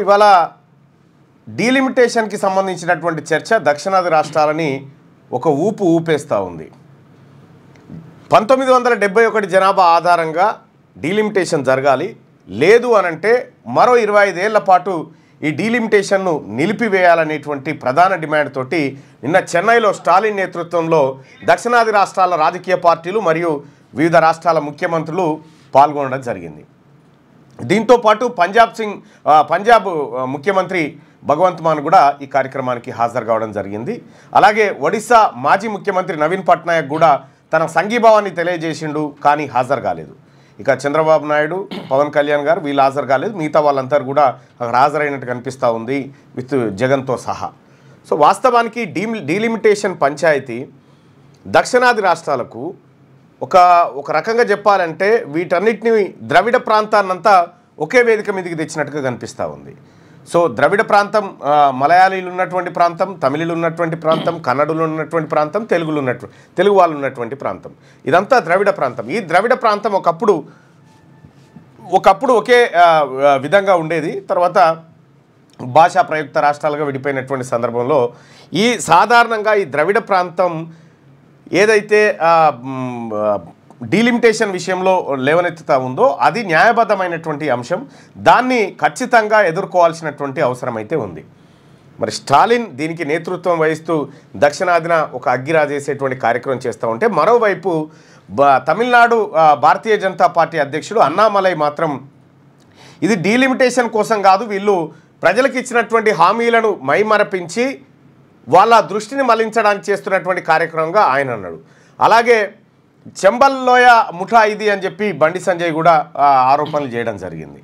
ఇవాళ డీలిమిటేషన్కి సంబంధించినటువంటి చర్చ దక్షిణాది రాష్ట్రాలని ఒక ఊపేస్తూ ఉంది. 1971 జనాభా ఆధారంగా డీలిమిటేషన్ జరగాలి, లేదు అనంటే మరో 25 ఏళ్ల పాటు ఈ డీలిమిటేషన్ను నిలిపివేయాలనేటువంటి ప్రధాన డిమాండ్ తోటి నిన్న చెన్నైలో స్టాలిన్ నేతృత్వంలో దక్షిణాది రాష్ట్రాల రాజకీయ పార్టీలు మరియు వివిధ రాష్ట్రాల ముఖ్యమంత్రులు పాల్గొనడం జరిగింది. దీంతో పాటు పంజాబ్ ముఖ్యమంత్రి భగవంత్ మాన్ కూడా ఈ కార్యక్రమానికి హాజరు కావడం జరిగింది. అలాగే ఒడిశా మాజీ ముఖ్యమంత్రి నవీన్ పట్నాయక్ కూడా తన సంఘీభావాన్ని తెలియజేసిండు, కానీ హాజరు కాలేదు. ఇక చంద్రబాబు నాయుడు, పవన్ కళ్యాణ్ గారు వీళ్ళు హాజరు కాలేదు. మిగతా వాళ్ళందరూ కూడా అక్కడ హాజరైనట్టు కనిపిస్తూ ఉంది విత్ జగన్తో సహా. సో వాస్తవానికి డీలిమిటేషన్ పంచాయతీ దక్షిణాది రాష్ట్రాలకు ఒక రకంగా చెప్పాలంటే వీటన్నిటిని ద్రవిడ ప్రాంతాన్నంతా ఒకే వేదిక మీదకి తెచ్చినట్టుగా కనిపిస్తూ ఉంది. సో ద్రవిడ ప్రాంతం మలయాళీలు ఉన్నటువంటి ప్రాంతం, తమిళులు ఉన్నటువంటి ప్రాంతం, కన్నడులు ఉన్నటువంటి ప్రాంతం, తెలుగు వాళ్ళు ఉన్నటువంటి ప్రాంతం, ఇదంతా ద్రవిడ ప్రాంతం. ఈ ద్రవిడ ప్రాంతం ఒకప్పుడు ఒకే విధంగా ఉండేది. తర్వాత భాషా ప్రయుక్త రాష్ట్రాలుగా విడిపోయినటువంటి సందర్భంలో సాధారణంగా ఈ ద్రవిడ ప్రాంతం ఏదైతే డీలిమిటేషన్ విషయంలో లేవనెత్తుతా ఉందో అది న్యాయబద్ధమైనటువంటి అంశం. దాన్ని ఖచ్చితంగా ఎదుర్కోవాల్సినటువంటి అవసరం అయితే ఉంది. మరి స్టాలిన్ దీనికి నేతృత్వం వహిస్తూ దక్షిణాదిన ఒక అగ్గిరాజేసేటువంటి కార్యక్రమం చేస్తూ ఉంటే, మరోవైపు తమిళనాడు భారతీయ జనతా పార్టీ అధ్యక్షుడు అన్నామలై మాత్రం ఇది డీలిమిటేషన్ కోసం కాదు, వీళ్ళు ప్రజలకు ఇచ్చినటువంటి హామీలను మైమరపించి వాళ్ళ దృష్టిని మళ్లించడానికి చేస్తున్నటువంటి కార్యక్రమంగా ఆయన అన్నాడు. అలాగే చెంబల్ లోయ ముఠా ఇది అని చెప్పి బండి సంజయ్ కూడా ఆరోపణలు చేయడం జరిగింది.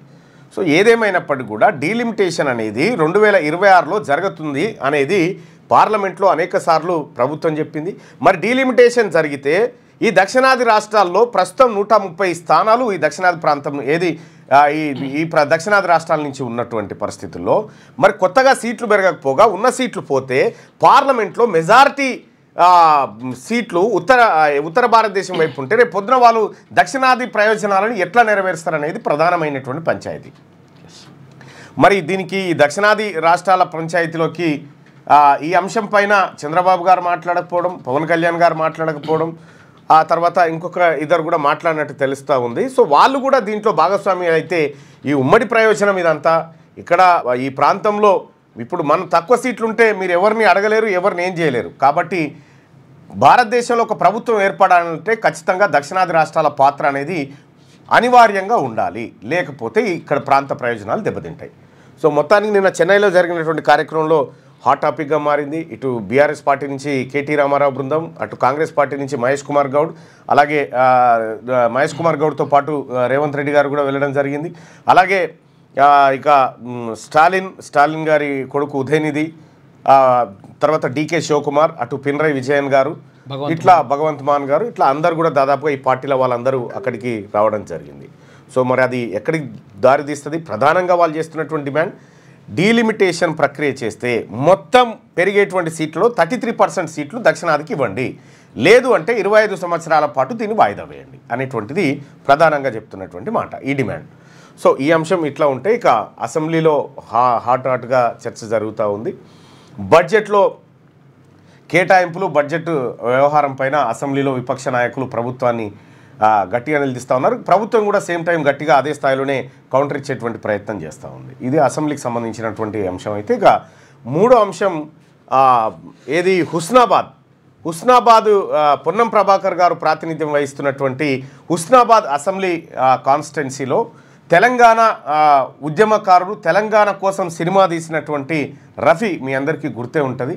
సో ఏదేమైనప్పటికీ కూడా డీలిమిటేషన్ అనేది 2026లో జరుగుతుంది అనేది పార్లమెంట్లో అనేక సార్లు ప్రభుత్వం చెప్పింది. మరి డీలిమిటేషన్ జరిగితే ఈ దక్షిణాది రాష్ట్రాల్లో ప్రస్తుతం 130 స్థానాలు ఈ దక్షిణాది ప్రాంతం దక్షిణాది రాష్ట్రాల నుంచి ఉన్నటువంటి పరిస్థితుల్లో మరి కొత్తగా సీట్లు పెరగకపోగా ఉన్న సీట్లు పోతే పార్లమెంట్లో మెజారిటీ సీట్లు ఉత్తర భారతదేశం వైపు ఉంటే రేపు పొద్దున వాళ్ళు దక్షిణాది ప్రయోజనాలను ఎట్లా నెరవేరుస్తారనేది ప్రధానమైనటువంటి పంచాయతీ. మరి దీనికి ఈ దక్షిణాది రాష్ట్రాల పంచాయతీలోకి ఈ అంశం పైన చంద్రబాబు గారు మాట్లాడకపోవడం, పవన్ కళ్యాణ్ గారు మాట్లాడకపోవడం, ఆ తర్వాత ఇంకొక ఇద్దరు కూడా మాట్లాడినట్టు తెలుస్తూ ఉంది. సో వాళ్ళు కూడా దీంట్లో భాగస్వామి అయితే ఈ ఉమ్మడి ప్రయోజనం ఇదంతా ఇక్కడ ఈ ప్రాంతంలో ఇప్పుడు మనం తక్కువ సీట్లు ఉంటే మీరు ఎవరిని అడగలేరు, ఎవరిని ఏం చేయలేరు. కాబట్టి భారతదేశంలో ఒక ప్రభుత్వం ఏర్పడాలంటే ఖచ్చితంగా దక్షిణాది రాష్ట్రాల పాత్ర అనేది అనివార్యంగా ఉండాలి, లేకపోతే ఇక్కడ ప్రాంత ప్రయోజనాలు దెబ్బతింటాయి. సో మొత్తానికి నిన్న చెన్నైలో జరిగినటువంటి కార్యక్రమంలో హాట్ టాపిక్గా మారింది. ఇటు బీఆర్ఎస్ పార్టీ నుంచి కేటీ రామారావు బృందం, అటు కాంగ్రెస్ పార్టీ నుంచి మహేష్ కుమార్ గౌడ్, అలాగే మహేష్ కుమార్ గౌడ్తో పాటు రేవంత్ రెడ్డి గారు కూడా వెళ్ళడం జరిగింది. అలాగే ఇక స్టాలిన్ గారి కొడుకు ఉదయనిధి, తర్వాత డీకే శివకుమార్, అటు పినరై విజయన్ గారు, ఇట్లా భగవంత్ మాన్ గారు, ఇట్లా అందరు కూడా దాదాపుగా ఈ పార్టీల వాళ్ళందరూ అక్కడికి రావడం జరిగింది. సో మరి అది ఎక్కడికి దారి తీస్తుంది? ప్రధానంగా వాళ్ళు చేస్తున్నటువంటి డిమాండ్ డీలిమిటేషన్ ప్రక్రియ చేస్తే మొత్తం పెరిగేటువంటి సీట్లలో 33% సీట్లు దక్షిణాదికి ఇవ్వండి, లేదు అంటే 25 సంవత్సరాల పాటు దీన్ని వాయిదా వేయండి అనేటువంటిది ప్రధానంగా చెప్తున్నటువంటి మాట, ఈ డిమాండ్. సో ఈ అంశం ఇట్లా ఉంటే ఇక అసెంబ్లీలో హాట్గా చర్చ జరుగుతూ ఉంది. బడ్జెట్లో కేటాయింపులు, బడ్జెట్ వ్యవహారం పైన అసెంబ్లీలో విపక్ష నాయకులు ప్రభుత్వాన్ని గట్టిగా నిలదీస్తూ ఉన్నారు. ప్రభుత్వం కూడా సేమ్ టైం గట్టిగా అదే స్థాయిలోనే కౌంటర్ ఇచ్చేటువంటి ప్రయత్నం చేస్తూ ఉంది. ఇది అసెంబ్లీకి సంబంధించినటువంటి అంశం. అయితే ఇక మూడో అంశం ఏది హుస్నాబాద్ పొన్నం ప్రభాకర్ గారు ప్రాతినిధ్యం వహిస్తున్నటువంటి హుస్నాబాద్ అసెంబ్లీ కాన్స్టిట్యున్సీలో తెలంగాణ ఉద్యమకారుడు, తెలంగాణ కోసం సినిమా తీసినటువంటి రఫీ మీ అందరికీ గుర్తే ఉంటుంది.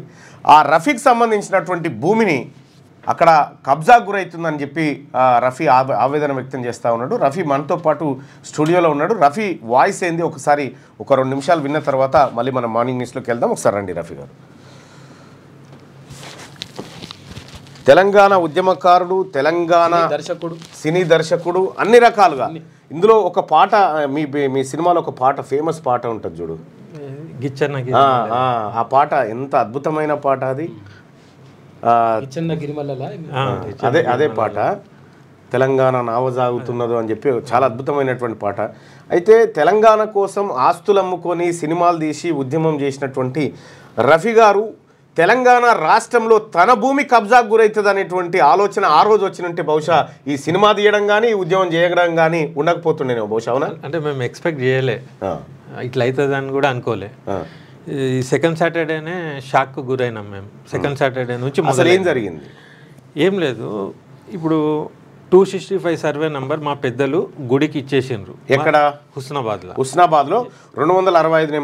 ఆ రఫీకి సంబంధించినటువంటి భూమిని అక్కడ కబ్జా గురవుతుందని చెప్పి రఫీ ఆవేదన వ్యక్తం చేస్తూ ఉన్నాడు. రఫీ మనతో పాటు స్టూడియోలో ఉన్నాడు. రఫీ వాయిస్ ఏంది ఒకసారి ఒక 2 నిమిషాలు విన్న తర్వాత మళ్ళీ మనం మార్నింగ్ న్యూస్లోకి వెళ్దాం. ఒకసారి రండి రఫీ గారు. తెలంగాణ ఉద్యమకారుడు, తెలంగాణ సినీ దర్శకుడు, అన్ని రకాలుగా. ఇందులో ఒక పాట మీ సినిమాలో ఒక పాట, ఫేమస్ పాట ఉంటుంది చూడు, ఆ పాట ఎంత అద్భుతమైన పాట అది. అదే పాట. తెలంగాణ నావజాగుతున్నదో అని చెప్పి చాలా అద్భుతమైనటువంటి పాట. అయితే తెలంగాణ కోసం ఆస్తులు అమ్ముకొని సినిమాలు తీసి ఉద్యమం చేసినటువంటి రఫీ గారు తెలంగాణ రాష్ట్రంలో తన భూమి కబ్జాకు గురవుతుంది అనేటువంటి ఆలోచన ఆ రోజు వచ్చినంటే బహుశా ఈ సినిమా తీయడం కానీ ఈ ఉద్యమం చేయడం కానీ ఉండకపోతుండేనేమో బహుశా. అవునా? అంటే మేము ఎక్స్పెక్ట్ చేయలే ఇట్లా అవుతుందని కూడా అనుకోలే. ఈ సెకండ్ సాటర్డేనే షాక్కు గురైనాం మేము. సెకండ్ సాటర్డే నుంచి అసలు ఏం జరిగింది? ఏం లేదు, ఇప్పుడు 265 సర్వే నంబర్ మా పెద్దలు గుడికి ఇచ్చేసిండ్రు. ఎక్కడ? హుస్నాబాద్లో. హుస్నాబాద్లో 265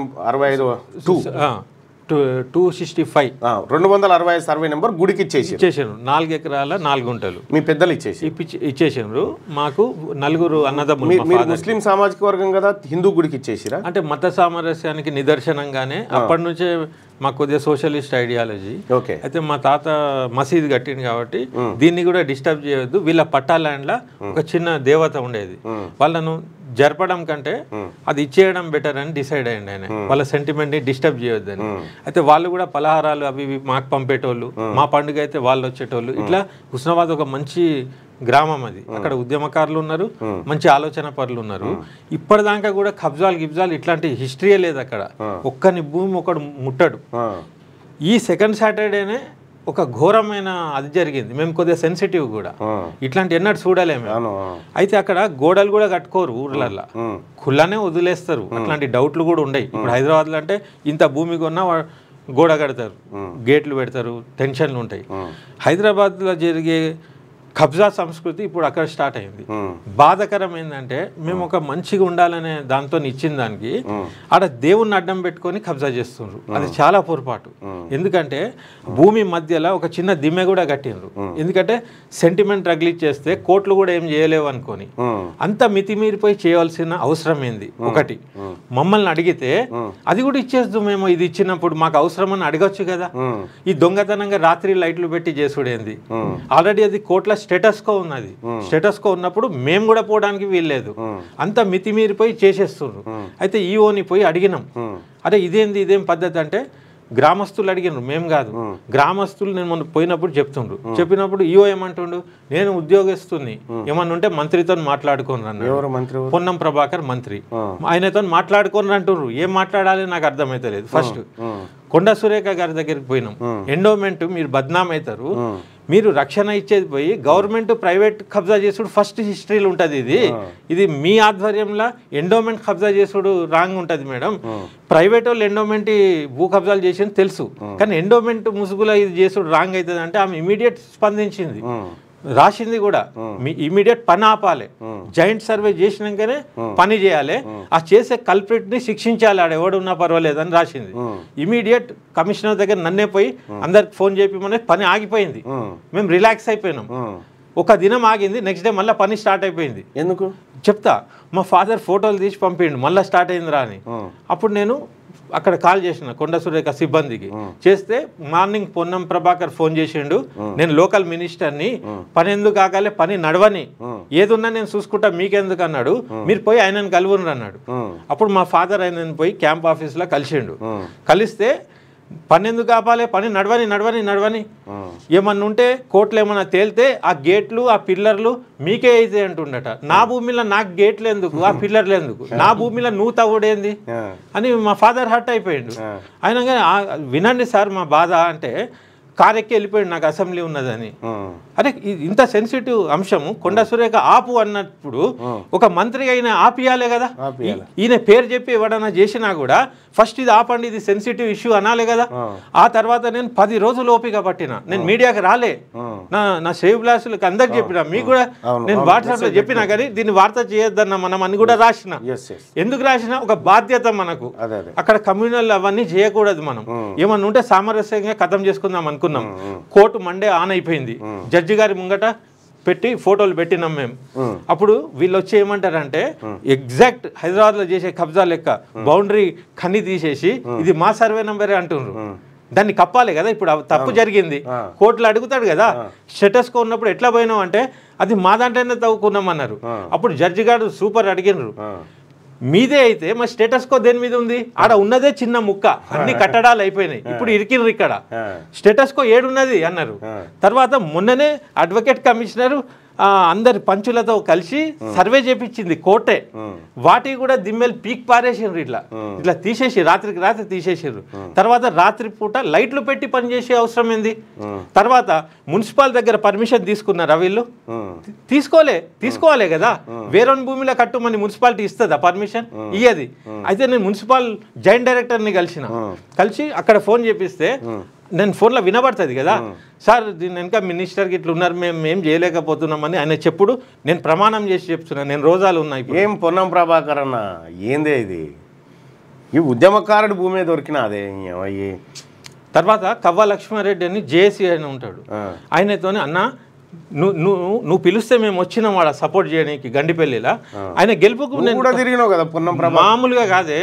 265 సర్వే నెంబర్ గుడికి ఇచ్చేసారు. 4 ఎకరాల 4 గుంటలు మీ పెద్దలు ఇచ్చేసారు. మాకు 4 అన్నదమ్ములు. ముస్లిం సామాజిక వర్గం కదా, హిందూ గుడికి ఇచ్చేసిరా? అంటే మత సామరస్యానికి నిదర్శనంగానే అప్పటి నుంచే మాకు కొద్దిగా సోషలిస్ట్ ఐడియాలజీ. అయితే మా తాత మసీద్ కట్టింది కాబట్టి దీన్ని కూడా డిస్టర్బ్ చేయొద్దు, వీళ్ళ పట్టా ల్యాండ్లో ఒక చిన్న దేవత ఉండేది, వాళ్ళను జరపడం కంటే అది ఇచ్చేయడం బెటర్ అని డిసైడ్ అయ్యండి ఆయన. వాళ్ళ సెంటిమెంట్ని డిస్టర్బ్ చేయొద్దని. అయితే వాళ్ళు కూడా పలహారాలు అవి మాకు పంపేటోళ్ళు, మా పండుగ అయితే వాళ్ళు వచ్చేటోళ్ళు. ఇట్లా హుస్నాబాద్ ఒక మంచి గ్రామం అది. అక్కడ ఉద్యమకారులు ఉన్నారు, మంచి ఆలోచన పరులు ఉన్నారు. ఇప్పటిదాకా కూడా గిబ్జాలు ఇట్లాంటి హిస్టరీయే లేదు అక్కడ. ఒక్కని భూమి ఒకడు ముట్టడు. ఈ సెకండ్ సాటర్డేనే ఒక ఘోరమైన అది జరిగింది. మేము కొద్దిగా సెన్సిటివ్ కూడా, ఇట్లాంటి ఎన్నడూ చూడలేము. అయితే అక్కడ గోడలు కూడా కట్టుకోరు ఊర్లల్లో, ఖుల్లానే వదిలేస్తారు. అట్లాంటి డౌట్లు కూడా ఉన్నాయి. ఇప్పుడు హైదరాబాద్లో అంటే ఇంత భూమి కొన్నా గోడ కడతారు, గేట్లు పెడతారు, టెన్షన్లు ఉంటాయి. హైదరాబాద్లో జరిగే కబ్జా సంస్కృతి ఇప్పుడు అక్కడ స్టార్ట్ అయింది. బాధకరం ఏంటంటే మేము ఒక మంచిగా ఉండాలనే దాంతో ఇచ్చిన దానికి ఆడ దేవుణ్ణి అడ్డం పెట్టుకొని కబ్జా చేస్తుండ్రు. అది చాలా పొరపాటు. ఎందుకంటే భూమి మధ్యలో ఒక చిన్న దిమ్మె కూడా కట్టిండ్రు. ఎందుకంటే సెంటిమెంట్ రగిలిచ్చేస్తే కోట్లు కూడా ఏం చేయలేవు అనుకొని అంత మితిమీరిపోయి చేయవలసిన అవసరం ఏంది? ఒకటి మమ్మల్ని అడిగితే అది కూడా ఇచ్చేస్తూ మేము ఇది ఇచ్చినప్పుడు మాకు అవసరం అని అడగచ్చు కదా. ఈ దొంగతనంగా రాత్రి లైట్లు పెట్టి చేసుడేంది? ఆల్రెడీ అది కోట్ల స్టేటస్కో ఉన్నది. స్టేటస్కో ఉన్నప్పుడు మేము కూడా పోవడానికి వీల్లేదు. అంత మితిమీరిపోయి చేసేస్తున్నారు. అయితే ఈఓని పోయి అడిగినాం, అరే ఇదేం పద్ధతి అంటే గ్రామస్తులు అడిగినారు, మేము కాదు. గ్రామస్తులు నేను మొన్న పోయినప్పుడు చెప్పినప్పుడు ఈఓ ఏమంటుండు, నేను ఉద్యోగస్తుని, ఏమన్నా ఉంటే మంత్రితో మాట్లాడుకోను అన్నాడు. పొన్నం ప్రభాకర్ మంత్రి, ఆయనతో మాట్లాడుకోను అంటున్నారు. ఏం మాట్లాడాలి నాకు అర్థమైతలేదు. ఫస్ట్ కొండ సురేఖ గారి దగ్గరికి పోయినాం. ఎండోమెంట్ మీరు బద్నాం అవుతారు, మీరు రక్షణ ఇచ్చేది పోయి గవర్నమెంట్ ప్రైవేట్ కబ్జా చేసుడు ఫస్ట్ హిస్టరీలో ఉంటుంది. ఇది మీ ఆధ్వర్యంలో ఎండోమెంట్ కబ్జా చేసుడు రాంగ్ ఉంటుంది మేడం. ప్రైవేట్ వాళ్ళు ఎండోమెంట్ భూ కబ్జాలు చేసింది తెలుసు, కానీ ఎండోమెంట్ ముసుగులో ఇది చేసుడు రాంగ్ అవుతుంది అంటే ఆమె ఇమీడియట్ స్పందించింది, రాసింది కూడా. మీ ఇమీడియట్ పని ఆపాలి, జాయింట్ సర్వే చేసినాకనే పని చేయాలి, ఆ చేసే కల్ప్రిట్ ని శిక్షించాలి, ఆడ ఎవడున్నా పర్వాలేదు అని రాసింది. ఇమీడియట్ కమిషనర్ దగ్గర నన్నే పోయి అందరికి ఫోన్ చేయమని పని ఆగిపోయింది. మేము రిలాక్స్ అయిపోయినాం. ఒక దినం ఆగింది, నెక్స్ట్ డే మళ్ళీ పని స్టార్ట్ అయిపోయింది. ఎందుకు చెప్తా. మా ఫాదర్ ఫోటోలు తీసి పంపిండు, మళ్ళీ స్టార్ట్ అయింది రా అని. అప్పుడు నేను అక్కడ కాల్ చేసిన కొండ సురేఖ సిబ్బందికి చేస్తే మార్నింగ్ పొన్నం ప్రభాకర్ ఫోన్ చేసిండు, నేను లోకల్ మినిస్టర్ని, పని ఎందుకు ఆగాలి, పని నడవని, ఏదున్నా నేను చూసుకుంటా మీకెందుకు అన్నాడు, మీరు పోయి ఆయనను కలువురు అన్నాడు. అప్పుడు మా ఫాదర్ ఆయనను పోయి క్యాంప్ ఆఫీస్లో కలిసిండు. కలిస్తే పని ఎందుకు ఆపాలి, పని నడవని ఏమన్నా ఉంటే కోట్లు ఏమన్నా తేలితే ఆ గేట్లు ఆ పిల్లర్లు మీకే అయితే అంటుండట. నా భూమిలో నాకు గేట్లు ఎందుకు, ఆ పిల్లర్లు ఎందుకు, నా భూమిలో నువ్వు తవ్వుడేంది అని మా ఫాదర్ హర్ట్ అయిపోయిండు. ఆయన వినండి సార్ మా బాధ అంటే కారెక్కి వెళ్ళిపోయాడు, నాకు అసెంబ్లీ ఉన్నదని. అరే ఇంత సెన్సిటివ్ అంశము కొండ సురేఖ ఆపు అన్నప్పుడు ఒక మంత్రి అయినా ఆపియాలే కదా. ఈయన పేరు చెప్పి ఎవడన్నా చేసినా కూడా ఫస్ట్ ఇది ఆపండి, ఇది సెన్సిటివ్ ఇష్యూ అనాలి కదా. ఆ తర్వాత నేను 10 రోజులు ఓపిక పట్టిన, నేను మీడియాకి రాలే, నా సేవ్ బ్లాస్టులకు అందరికి చెప్పిన, మీకు కూడా నేను వాట్సాప్ లో చెప్పినా కానీ దీన్ని వార్త చేయొద్దన్న మనం అని కూడా రాసిన. ఎందుకు రాసిన? ఒక బాధ్యత మనకు. అక్కడ కమ్యూనల్ అవన్నీ చేయకూడదు. మనం ఏమన్నా ఉంటే సామరస్యంగా ఖతం చేసుకుందాం అనుకున్నాం. కోర్టు మండే ఆన్ అయిపోయింది. జడ్జి గారి ముంగట పెట్టి ఫోటోలు పెట్టినాం మేము. అప్పుడు వీళ్ళు వచ్చి ఏమంటారంటే ఎగ్జాక్ట్ హైదరాబాద్ లో చేసే కబ్జా లెక్క బౌండరీ ఖని తీసేసి ఇది మా సర్వే నంబరే అంటున్నారు. దాన్ని కప్పాలి కదా. ఇప్పుడు తప్పు జరిగింది, కోర్టులో అడుగుతాడు కదా, స్టేటస్కో ఉన్నప్పుడు ఎట్లా పోయినావు అంటే అది మా దాంట్లోనే తవ్వుకున్నాం అన్నారు. అప్పుడు జడ్జి గారు సూపర్ అడిగినారు, మీదే అయితే మా స్టేటస్కో దేని మీద ఉంది? ఆడ ఉన్నదే చిన్న ముక్క, అన్ని కట్టడాలు అయిపోయినాయి, ఇప్పుడు ఇరికిర్రు. ఇక్కడ స్టేటస్కో ఏడున్నది అన్నారు. తర్వాత మొన్ననే అడ్వకేట్ కమిషనర్ అందరి పంచులతో కలిసి సర్వే చేపించింది కోర్టే. వాటికి కూడా దిమ్మెలు పీక్ పారేసారు, ఇట్లా తీసేసి రాత్రికి రాత్రి తీసేసారు. తర్వాత రాత్రి పూట లైట్లు పెట్టి పనిచేసే అవసరం ఏంది? తర్వాత మున్సిపల్ దగ్గర పర్మిషన్ తీసుకున్నారా వీళ్ళు? తీసుకోవాలి కదా. వేరే భూమిలో కట్టుమని మున్సిపాలిటీ ఇస్తుందా పర్మిషన్? ఇయ్యది. అయితే నేను మున్సిపల్ జాయింట్ డైరెక్టర్ని కలిసి అక్కడ ఫోన్ చేపిస్తే నేను ఫోన్లో వినబడుతుంది కదా, సార్ దీని వెనక మినిస్టర్కి ఇట్లా ఉన్నారు, మేము ఏం చేయలేకపోతున్నామని ఆయన చెప్పుడు. నేను ప్రమాణం చేసి చెప్తున్నా, నేను రోజాలు ఉన్నాయి. ఏం పొన్నం ప్రభాకర్ అన్న ఏందే ఇది? ఈ ఉద్యమకారుడు భూమి దొరికిన అదే. తర్వాత కవ్వ లక్ష్మారెడ్డి అని జేఏసీ ఆయన ఉంటాడు, ఆయనతోనే అన్న నువ్వు పిలిస్తే మేము వచ్చినాం వాడ సపోర్ట్ చేయడానికి గండిపల్లిలా. ఆయన గెలుపుకు నేను కూడా తిరిగినావు కదా పొన్నం ప్రభాకర్, మామూలుగా కాదే,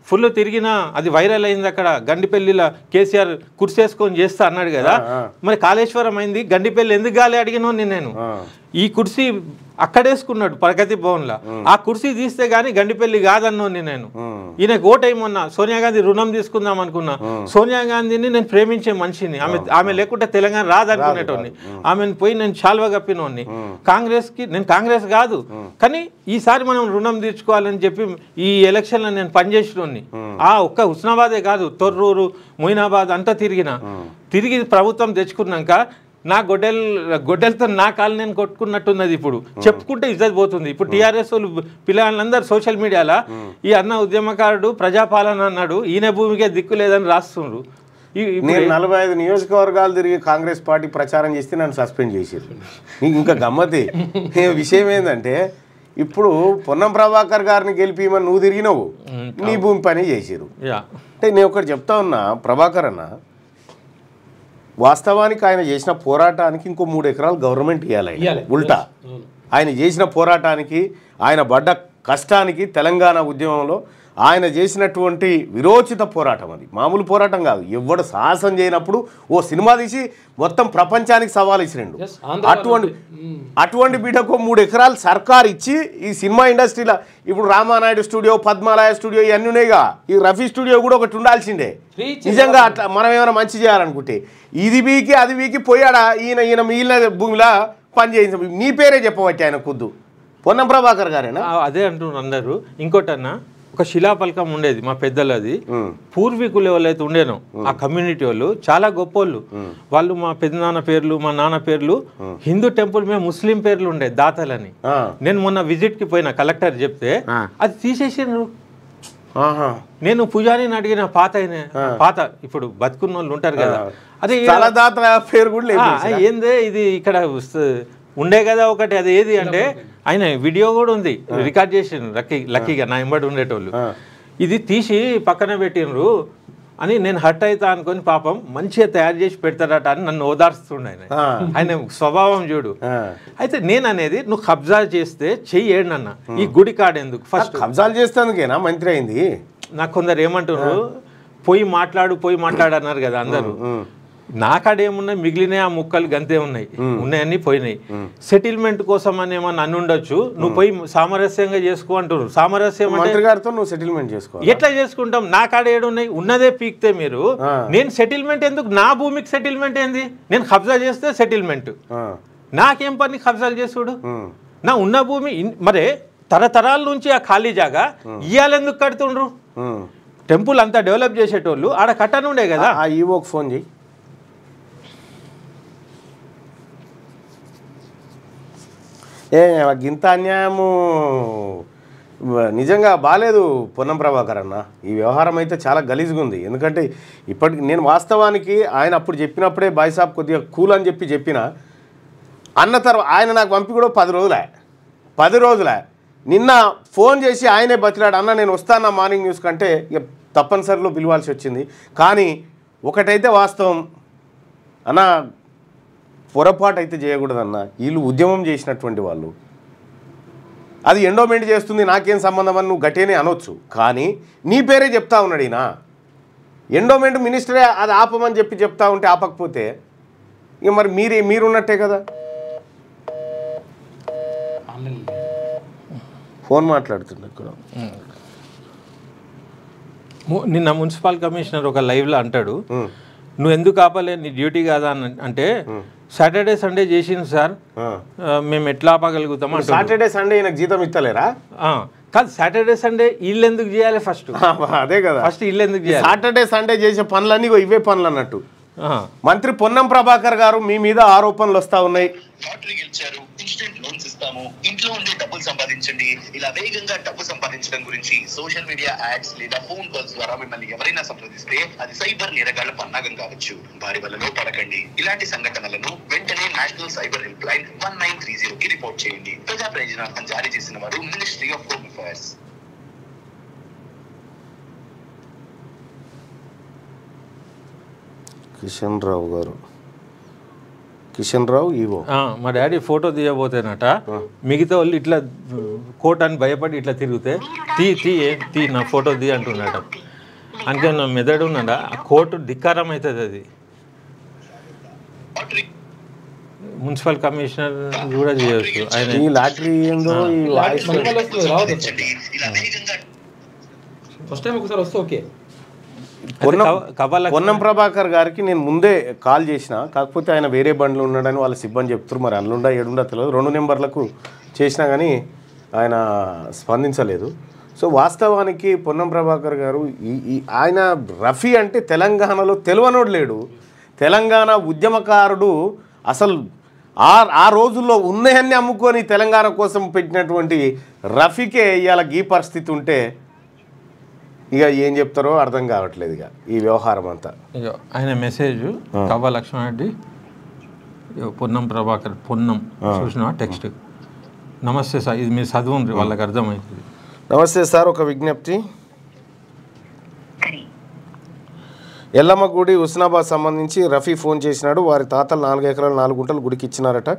ఫుల్ తిరిగినా అది వైరల్ అయింది. అక్కడ గండిపల్లిలో కేసీఆర్ కుర్చేసుకొని చేస్తా అన్నాడు కదా, మరి కాళేశ్వరం అయింది, గండిపల్లి ఎందుకు గాలి అడిగినోని నేను. ఈ కుర్సీ అక్కడేసుకున్నాడు ప్రగతి భవన్లో, ఆ కుర్సీ తీస్తే గానీ గండిపల్లి కాదన్నోని నేను. ఈయనకు ఓటేమన్నా సోనియా గాంధీ రుణం తీసుకుందాం అనుకున్నా. సోనియా గాంధీని నేను ప్రేమించే మనిషిని, ఆమె లేకుంటే తెలంగాణ రాదనుకునేటోని. ఆమెను పోయి నేను చాల్వ కప్పినోని. నేను కాంగ్రెస్ కాదు, కానీ ఈసారి మనం రుణం తీర్చుకోవాలని చెప్పి ఈ ఎలక్షన్లో నేను పనిచేసినోని. ఒక్క హుస్నాబాదే కాదు, తొర్రూరు, మొయినాబాద్ అంతా తిరిగి ప్రభుత్వం తెచ్చుకున్నాక నా గొడ్డలతో నా కాలు నేను కొట్టుకున్నట్టున్నది. ఇప్పుడు చెప్పుకుంటే ఇజ్జత్ పోతుంది. ఇప్పుడు టీఆర్ఎస్ పిల్లలందరూ సోషల్ మీడియాలో ఈ అన్న ఉద్యమకారుడు ప్రజాపాలన అన్నాడు, ఈయన భూమికే దిక్కు లేదని రాస్తున్నారు. నేను 45 నియోజకవర్గాలు తిరిగి కాంగ్రెస్ పార్టీ ప్రచారం చేస్తే నన్ను సస్పెండ్ చేశారు. నీకు ఇంకా గమ్మతి విషయం ఏంటంటే, ఇప్పుడు పొన్నం ప్రభాకర్ గారిని గెలిపిమని నువ్వు తిరిగినావు, నీ భూమి పని చేసారు. అంటే నేను ఒకటి చెప్తా ఉన్నా ప్రభాకర్ అన్న, వాస్తవానికి ఆయన చేసిన పోరాటానికి ఇంకో 3 ఎకరాలు గవర్నమెంట్ ఇవ్వాలి. ఉల్టా ఆయన చేసిన పోరాటానికి, ఆయన పడ్డ కష్టానికి, తెలంగాణ ఉద్యమంలో ఆయన చేసినటువంటి విరోచిత పోరాటం, అది మామూలు పోరాటం కాదు. ఎవడు సాహసం చేయనప్పుడు ఓ సినిమా తీసి మొత్తం ప్రపంచానికి సవాల్ ఇచ్చిరండు. అటువంటి బిడ్డకు 3 ఎకరాలు సర్కార్ ఇచ్చి ఈ సినిమా ఇండస్ట్రీలో ఇప్పుడు రామానాయుడు స్టూడియో, పద్మాలయ స్టూడియో ఇవన్నీ ఉన్నాయిగా, ఈ రఫీ స్టూడియో కూడా ఒకటి ఉండాల్సిందే. నిజంగా అట్లా మనం ఏమైనా మంచి చేయాలనుకుంటే ఇది వీకి అది వీకి పోయాడా ఈయన మిగిలిన భూమిలో పని చేయించ నీ పేరే చెప్పవచ్చు ఆయన కుద్దు పొన్నం ప్రభాకర్ గారేనా? అదే అంటున్నారు అందరూ. ఇంకోటన్నా, ఒక శిలాపలకం ఉండేది మా పెద్దలది, పూర్వీకులు ఎవరైతే ఉండేనో ఆ కమ్యూనిటీ వాళ్ళు చాలా గొప్పోళ్ళు. వాళ్ళు మా పెద్దనాన్న పేర్లు, మా నాన్న పేర్లు హిందూ టెంపుల్ మీద ముస్లిం పేర్లు ఉండే దాతలని. నేను మొన్న విజిట్ కి పోయినా, కలెక్టర్ చెప్తే అది తీసేసిండ్రు. నేను పూజారిని అడిగిన పాత ఇప్పుడు బతుకున్న వాళ్ళు ఉంటారు కదా, అదే పేరు కూడా ఏందే ఇది ఇక్కడ ఉండే కదా ఒకటి, అది ఏది అంటే ఆయన వీడియో కూడా ఉంది, రికార్డ్ చేసిండ్రు లక్కీగా నా ఎంబడి ఉండేటోళ్ళు. ఇది తీసి పక్కన పెట్టినరు అని నేను హర్ట్ అవుతా అనుకొని పాపం మంచిగా తయారు చేసి పెడతారట అని నన్ను ఓదార్స్తుండే ఆయన స్వభావం చూడు. అయితే నేను అనేది, నువ్వు కబ్జా చేస్తే చెయ్యేడన్న, ఈ గుడి కాడ ఎందుకు? ఫస్ట్ కబ్జాలు చేస్తేందుకేనా మంత్రి అయింది? నాకు కొందరు ఏమంటున్నారు, పోయి మాట్లాడు అన్నారు కదా అందరూ. నాకాడేమున్నాయి, మిగిలిన ఆ ముక్కలు గంతే ఉన్నాయని పోయినాయి. సెటిల్మెంట్ కోసం అని ఏమన్నా అని ఉండొచ్చు, నువ్వు పోయి సామరస్యంగా చేసుకో అంటున్నారు. సామరస్యం నువ్వు సెటిల్మెంట్ చేసుకో, ఎట్లా చేసుకుంటాం? నా కాడ ఏడున్నాయి, ఉన్నదే పీక్తే మీరు. నేను సెటిల్మెంట్ ఎందుకు? నా భూమికి సెటిల్మెంట్ ఏంది? నేను కబ్జా చేస్తే సెటిల్మెంట్, నాకేం పని కబ్జాలు చేసుడు? నా ఉన్న భూమి మరే తరతరాల నుంచి ఆ ఖాళీ జాగా ఇయ్యాలెందుకు కడుతుండ్రు? టెంపుల్ అంతా డెవలప్ చేసేటోళ్ళు ఆడ కట్టనుండే కదా. ఆ ఈవోకి ఫోన్ చేయి. గింత అన్యాయము నిజంగా బాలేదు పొన్నం ప్రభాకర్ అన్న. ఈ వ్యవహారం అయితే చాలా గలీజ్గా ఉంది. ఎందుకంటే ఇప్పటికి నేను వాస్తవానికి ఆయన అప్పుడు చెప్పినప్పుడే బాయ్సాబ్ కొద్దిగా కూల్ అని చెప్పిన అన్న తర్వాత ఆయన నాకు పంపి కూడా 10 రోజులే నిన్న ఫోన్ చేసి ఆయనే బతిలాడు, అన్న నేను వస్తాను మార్నింగ్ న్యూస్ కంటే ఇక తప్పనిసరిలో పిలవాల్సి వచ్చింది. కానీ ఒకటైతే వాస్తవం అన్న, పొరపాటు అయితే చేయకూడదన్న. వీళ్ళు ఉద్యమం చేసినటువంటి వాళ్ళు, అది ఎండోమెంట్ చేస్తుంది నాకేం సంబంధం అని నువ్వు గట్టినే అనొచ్చు, కానీ నీ పేరే చెప్తా ఉన్నాడు ఈయన. ఎండోమెంట్ మినిస్టరే అది ఆపమని చెప్తా ఉంటే ఆపకపోతే ఇక మరి మీరున్నట్టే కదా. ఫోన్ మాట్లాడుతుంది ఇక్కడ. నిన్న మున్సిపల్ కమిషనర్ ఒక లైవ్లో అంటాడు, నువ్వు ఎందుకు ఆపలే, నీ డ్యూటీ కాదా అని అంటే, సాటర్డే సండే చేసింది సార్, మేము ఎట్లా ఆపగలుగుతాం అంటే. సాటర్డే సండే నాకు జీతం ఇస్తలేరా? కాదు, సాటర్డే సండే ఇల్లు ఎందుకు చేయాలి ఫస్ట్? అదే కదా, ఫస్ట్ ఇల్లు ఎందుకు చేయాలి? సాటర్డే సండే చేసే పనులన్నీ ఇవే పనులు అన్నట్టు. మంత్రి పొన్నం ప్రభాకర్ గారు మీ మీద ఆరోపణలు వస్తా ఉన్నాయి. లాటరీ గెలిచారు, ఇన్స్టెంట్ లోన్స్ ఇస్తాము, ఇంట్లో ఉండే డబ్బులు సంపాదించండి, ఇలా వేగంగా డబ్బు సంపాదించడం గురించి సోషల్ మీడియా యాడ్స్ లేదా ఫోన్ కాల్స్ ద్వారా మిమ్మల్ని ఎవరైనా సంప్రదిస్తే అది సైబర్ నేరగాళ్ల పన్నాగం కావచ్చు. వారి వలలో పడకండి. ఇలాంటి సంఘటనలను వెంటనే నేషనల్ సైబర్ హెల్ప్ లైన్ 1930 కి రిపోర్ట్ చేయండి. ప్రజా ప్రయోజనార్థం జారీ చేసిన వారు ministry of home affairs. Kishan Rao గారు, కిషన్ రావు ఈవో. మా డాడీ ఫోటో తీయబోతేనట, మిగతా వాళ్ళు ఇట్లా కోట్ అని భయపడి ఇట్లా తిరిగితే తీ నా ఫోటో తీ అంటున్నట. అందుకే నా మెదడు ఉన్నదా, ఆ కోర్టు ధిక్కారం అవుతుంది. అది మున్సిపల్ కమిషనర్ కూడా చేయొచ్చు. ఆయన ఈ లాటరీ ఏందో, ఈ వాయిస్ ఫస్ట్ టైం ఒకసారి వస్తే ఓకే. పొన్నం ప్రభాకర్ గారికి నేను ముందే కాల్ చేసిన, కాకపోతే ఆయన వేరే బండ్లు ఉన్నాడని వాళ్ళ సిబ్బంది చెప్తారు. మరి అందులో ఏడుండా తెలియదు. 2 నెంబర్లకు చేసినా కానీ ఆయన స్పందించలేదు. సో వాస్తవానికి పొన్నం ప్రభాకర్ గారు ఆయన రఫీ అంటే తెలంగాణలో తెలియనోడు లేడు. తెలంగాణ ఉద్యమకారుడు. అసలు ఆ రోజుల్లో ఉన్నాయన్నీ అమ్ముకొని తెలంగాణ కోసం పెట్టినటువంటి రఫీకే ఇవాళ ఈ పరిస్థితి ఉంటే ఇక ఏం చెప్తారో అర్థం కావట్లేదు ఇక ఈ వ్యవహారం అంతా. ఇక ఆయన మెసేజ్ కవ్వ లక్ష్మణరెడ్డి, పొన్నం ప్రభాకర్, పొన్నం చూసిన టెక్స్ట్. నమస్తే సార్, ఇది మీరు చదువుండ్రి, వాళ్ళకి అర్థమవుతుంది. నమస్తే సార్, ఒక విజ్ఞప్తి. ఎల్లమ్మ గుడి హుస్నాబాద్ సంబంధించి రఫీ ఫోన్ చేసినాడు. వారి తాతలు 4 ఎకరాలు 4 గుంటలు గుడికి ఇచ్చినారట.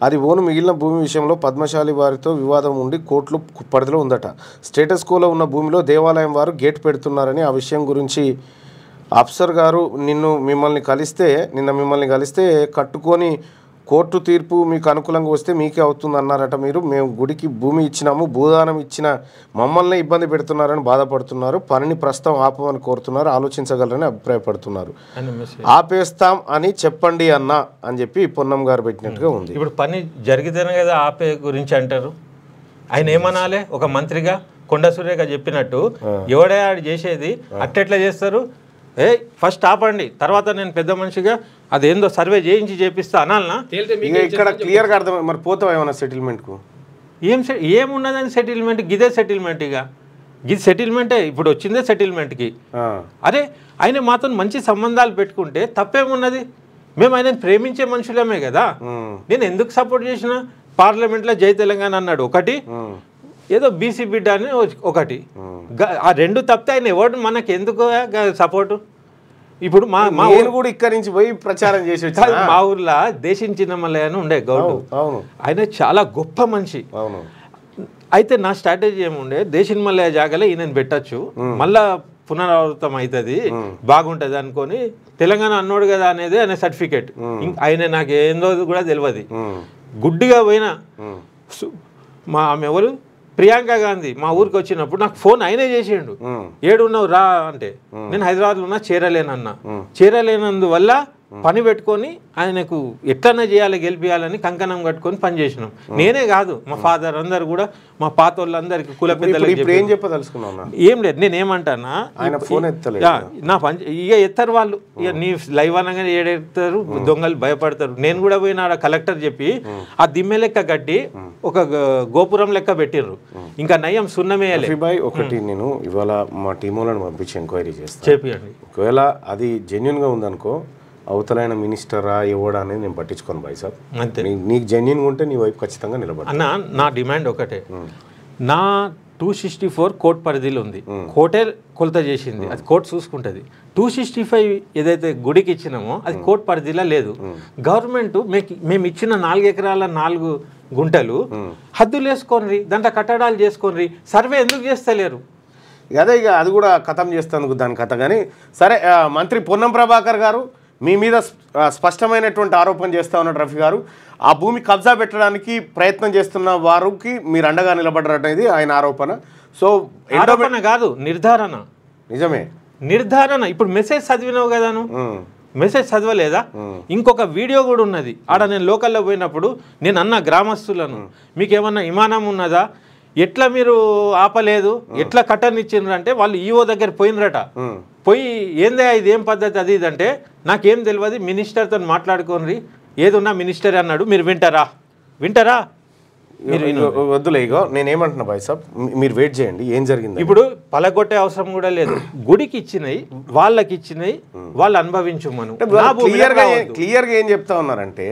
అది ఓను మిగిలిన భూమి విషయంలో పద్మశాలి వారితో వివాదం ఉండి కోర్టులు పరిధిలో ఉందట. స్టేటస్ కోలో ఉన్న భూమిలో దేవాలయం వారు గేట్ పెడుతున్నారని, ఆ విషయం గురించి అఫ్సర్ గారు నిన్న మిమ్మల్ని కలిస్తే కట్టుకొని కోర్టు తీర్పు మీకు అనుకూలంగా వస్తే మీకే అవుతుంది అన్నారట. మేము గుడికి భూమి ఇచ్చినాము, భూదానం ఇచ్చిన మమ్మల్ని ఇబ్బంది పెడుతున్నారని బాధపడుతున్నారు. పనిని ప్రస్తుతం ఆపమని కోరుతున్నారు, ఆలోచించగలరని అభిప్రాయపడుతున్నారు. ఆపేస్తాం అని చెప్పండి అని చెప్పి పొన్నం గారు పెట్టినట్టుగా ఉంది. ఇప్పుడు పని జరిగితేనే కదా ఆపే గురించి అంటారు. ఆయన ఏమనాలి? ఒక మంత్రిగా కొండ సురేఖ చెప్పినట్టు ఎవడే ఆడు చేసేది అట్టెట్లా చేస్తారు? ఫస్ట్ ఆపండి, తర్వాత నేను పెద్ద మనిషిగా అదేందో సర్వే చేయించి చేపిస్తా అనాలనా? ఇక్కడ క్లియర్గా అర్థం. మరి పోతావా ఏమన్నా సెటిల్మెంట్కు? ఏమున్నదని సెటిల్మెంట్? గిదే సెటిల్మెంట్. ఇక గిది సెటిల్మెంటే, ఇప్పుడు వచ్చిందే సెటిల్మెంట్కి. అరే ఆయన మాతో మంచి సంబంధాలు పెట్టుకుంటే తప్పేమున్నది? మేము ఆయనను ప్రేమించే మనుషులమే కదా. నేను ఎందుకు సపోర్ట్ చేసిన? పార్లమెంట్లో జై తెలంగాణ అన్నాడు ఒకటి, ఏదో బీసీ బిడ్డ అని ఒకటి. ఆ 2 తప్పితే ఆయన ఎవడు మనకి ఎందుకు సపోర్టు? ఇప్పుడు మా ఊరు కూడా ఇక్కడి నుంచి పోయి ప్రచారం చేసి మా ఊర్లో దేశం చిన్నమల్లయ్య అని ఉండే గౌడు. ఆయన చాలా గొప్ప మనిషి. అయితే నా స్ట్రాటజీ ఏముండే, దేశం మల్లయ్య జాగాలో ఈయనని పెట్టచ్చు, మళ్ళా పునరావృతం అవుతుంది, బాగుంటుంది అనుకొని తెలంగాణ అన్నోడు కదా అనేది ఆయన సర్టిఫికేట్. ఆయన నాకు ఏందో కూడా తెలియదు. గుడ్డిగా పోయినా ఆమె ఎవరు ప్రియాంక గాంధీ మా ఊరికి వచ్చినప్పుడు నాకు ఫోన్ ఆయనే చేసిండు. ఏడున్నావు రా అంటే, నేను హైదరాబాద్లో ఉన్నా, చేరలేనందువల్ల పని పెట్టుకొని ఆయనకు ఎట్లన్నా చేయాలి, గెలిపియాలని కంకణం కట్టుకొని పని చేసినాం. నేనే కాదు, మా ఫాదర్ అందరు కూడా, మా పాత వాళ్ళందరికి కుల పెద్దలకి ఏం లేదు. నేనేమంటానా, నా పని ఇక ఎత్తారు వాళ్ళు. ఇక నీ లైవ్ అనగానే ఏడెత్తారు, దొంగలు భయపడతారు. నేను కూడా పోయిన కలెక్టర్ చెప్పి ఆ దిమ్మె లెక్క కట్టి ఒక గోపురం లెక్క పెట్టిర్రు. ఇంకా నయం సున్నమేయాలి. ఒకటి నేను ఇవాళ మా టీంలను పంపించి ఎంక్వైరీ చేస్తాను, చెప్పండి. ఒకవేళ అది జెన్యున్గా ఉందనుకో, అవతలైన మినిస్టరా ఎవడా అనేది నేను పట్టించుకోను బాయ్ సాబ్. అంతే, నీకు జెన్యున్గా ఉంటే నీ వైపు ఖచ్చితంగా నిలబడి. అన్న నా డిమాండ్ ఒకటే, నా 264 కోర్టు పరిధిలో ఉంది. కోర్టే కొలత చేసింది, అది కోర్టు చూసుకుంటుంది. 265 ఏదైతే గుడికి ఇచ్చినామో అది కోర్టు పరిధిలో లేదు. గవర్నమెంట్ మేము ఇచ్చిన 4 ఎకరాల 4 గుంటలు హద్దులు వేసుకోండి, దాంట్లో కట్టడాలు చేసుకోండి, సర్వే ఎందుకు చేస్తలేరు? అదే ఇక అది కూడా ఖతం చేస్తాను దాని కథ. కానీ సరే, మంత్రి పొన్నం ప్రభాకర్ గారు మీ మీద స్పష్టమైనటువంటి ఆరోపణ చేస్తూ ఉన్నాడు రఫీ గారు. ఆ భూమి కబ్జా పెట్టడానికి ప్రయత్నం చేస్తున్న వారికి మీరు అండగా నిలబడ్డారనేది ఆయన ఆరోపణ. సో ఆరోపణ కాదు, నిర్ధారణ. నిజమే, నిర్ధారణ. ఇప్పుడు మెసేజ్ చదివినావు కదా, మెసేజ్ చదవలేదా? ఇంకొక వీడియో కూడా ఉన్నది. ఆడ నేను లోకల్లో పోయినప్పుడు నేను అన్న గ్రామస్తులను, మీకేమన్నా ఇమానం ఉన్నదా, ఎట్లా మీరు ఆపలేదు, ఎట్లా కట్టర్ని ఇచ్చిండ్రు అంటే వాళ్ళు ఈఓ దగ్గర పోయినరట. పోయి ఏందే ఇది ఏం పద్ధతి అది ఇది అంటే నాకేం తెలియదు, మినిస్టర్తో మాట్లాడుకోండి, ఏదున్నా మినిస్టర్ అన్నాడు, మీరు వింటారా? వద్దులే, ఇగో నేనేమంటున్నా బాయ్ సాబ్, మీరు వెయిట్ చేయండి ఏం జరిగింది. ఇప్పుడు పలగొట్టే అవసరం కూడా లేదు. గుడికి ఇచ్చినాయి, వాళ్ళకి ఇచ్చినాయి, వాళ్ళు అనుభవించుమను. క్లియర్గా ఏం చెప్తా ఉన్నారంటే,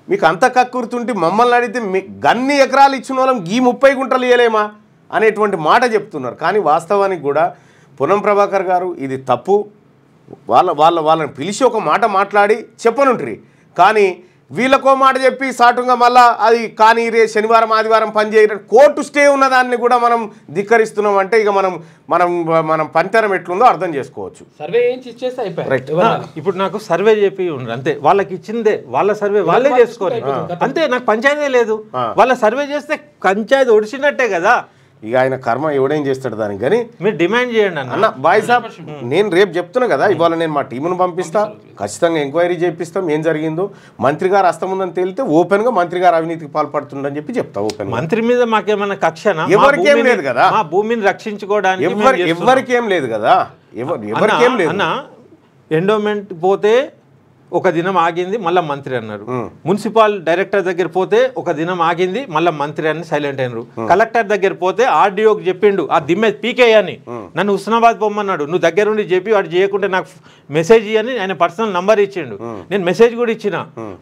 మీకు అంత కక్కుర్తుంటే మమ్మల్ని అడిగితే గన్ని ఎకరాలు ఇచ్చిన వాళ్ళం ఈ 30 గుంటలు ఇవ్వలేమా అనేటువంటి మాట చెప్తున్నారు. కానీ వాస్తవానికి కూడా పొన్నం ప్రభాకర్ గారు ఇది తప్పు. వాళ్ళని పిలిచి ఒక మాట మాట్లాడి చెప్పనుంట్రి. కానీ వీళ్ళకో మాట చెప్పి సాటుగా మళ్ళా అది కానీ రే శనివారం ఆదివారం పనిచేయడం కోర్టు స్టే ఉన్నదాన్ని కూడా మనం ధిక్కరిస్తున్నాం అంటే ఇక మనం పంతరం ఎట్లుందో అర్థం చేసుకోవచ్చు. సర్వే ఇచ్చేస్తే అయిపోయింది. ఇప్పుడు నాకు సర్వే చెప్పి ఉండరు అంతే, వాళ్ళకి ఇచ్చిందే వాళ్ళ సర్వే వాళ్ళే చేసుకోవాలి అంతే. నాకు పంచాయతీ లేదు, వాళ్ళ సర్వే చేస్తే పంచాయతీ ఒడిచినట్టే కదా. ఇక ఆయన కర్మ ఎవడేం చేస్తాడు దానికి. కానీ మీరు డిమాండ్ చేయండి అన్న. బాయ్ సాబ్, నేను రేపు చెప్తున్నా కదా, ఇవాళ నేను మా టీమును పంపిస్తా, ఖచ్చితంగా ఎంక్వైరీ చేపిస్తాం ఏం జరిగిందో. మంత్రి గారు హస్తముందని తేలితే ఓపెన్ గా మంత్రి గారు అవినీతికి పాల్పడుతుండని చెప్పి చెప్తా. ఓపెన్ మంత్రి మీద మాకేమన్నా కక్షనా? ఎవరికేం లేదు కదా, మా భూమిని రక్షించుకోవడానికి ఎవరికేం లేదు కదా, ఎవరికేం లేదు అన్న. ఎండోమెంట్ పోతే ఒక దినం ఆగింది, మళ్ళీ మంత్రి అన్నారు. మున్సిపల్ డైరెక్టర్ దగ్గర పోతే ఒక దినం ఆగింది, మళ్ళీ మంత్రి అని సైలెంట్ అయినారు. కలెక్టర్ దగ్గర పోతే ఆర్డీఓకి చెప్పిండు ఆ దిమ్మె పీకే అని, నన్ను హుస్నాబాద్ పొమ్మన్నాడు. నువ్వు దగ్గరుండి చెప్పి వాడు చేయకుంటే నాకు మెసేజ్ ఇయ్యని ఆయన పర్సనల్ నంబర్ ఇచ్చిండు. నేను మెసేజ్ కూడా ఇచ్చిన.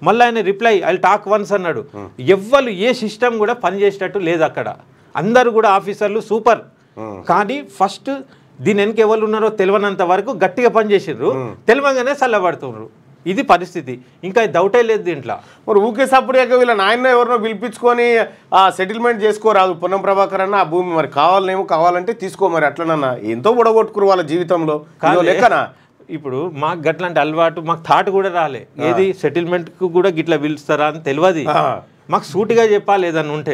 మళ్ళీ ఆయన రిప్లై ఐ టాక్ వన్స్ అన్నాడు. ఎవ్వరు ఏ సిస్టమ్ కూడా పనిచేసేటట్టు లేదు అక్కడ. అందరు కూడా ఆఫీసర్లు సూపర్. కానీ ఫస్ట్ దీని వెనక ఎవరు ఉన్నారో తెలియనంత వరకు గట్టిగా పనిచేసిండ్రు, తెలియగానే చల్లబడుతున్నారు. ఇది పరిస్థితి. ఇంకా డౌటే లేదు దీంట్లో. మరి ఊకే సప్పుడు వీళ్ళ నాయన ఎవరినో పిలిపించుకొని ఆ సెటిల్మెంట్ చేసుకోరాదు. పొన్నం ప్రభాకర్ అన్న ఆ భూమి మరి కావాలంటే తీసుకో, మరి అట్లనన్నా ఎంతో బుడగొట్టుకురు వాళ్ళ జీవితంలో లెక్కనా. ఇప్పుడు మాకు గట్లాంటి అలవాటు, మాకు థాట్ కూడా రాలే. ఏది సెటిల్మెంట్కు కూడా గిట్లా పిలుస్తారా అని తెలియదు. మాకు సూటిగా చెప్పాలి ఏదన్నా ఉంటే.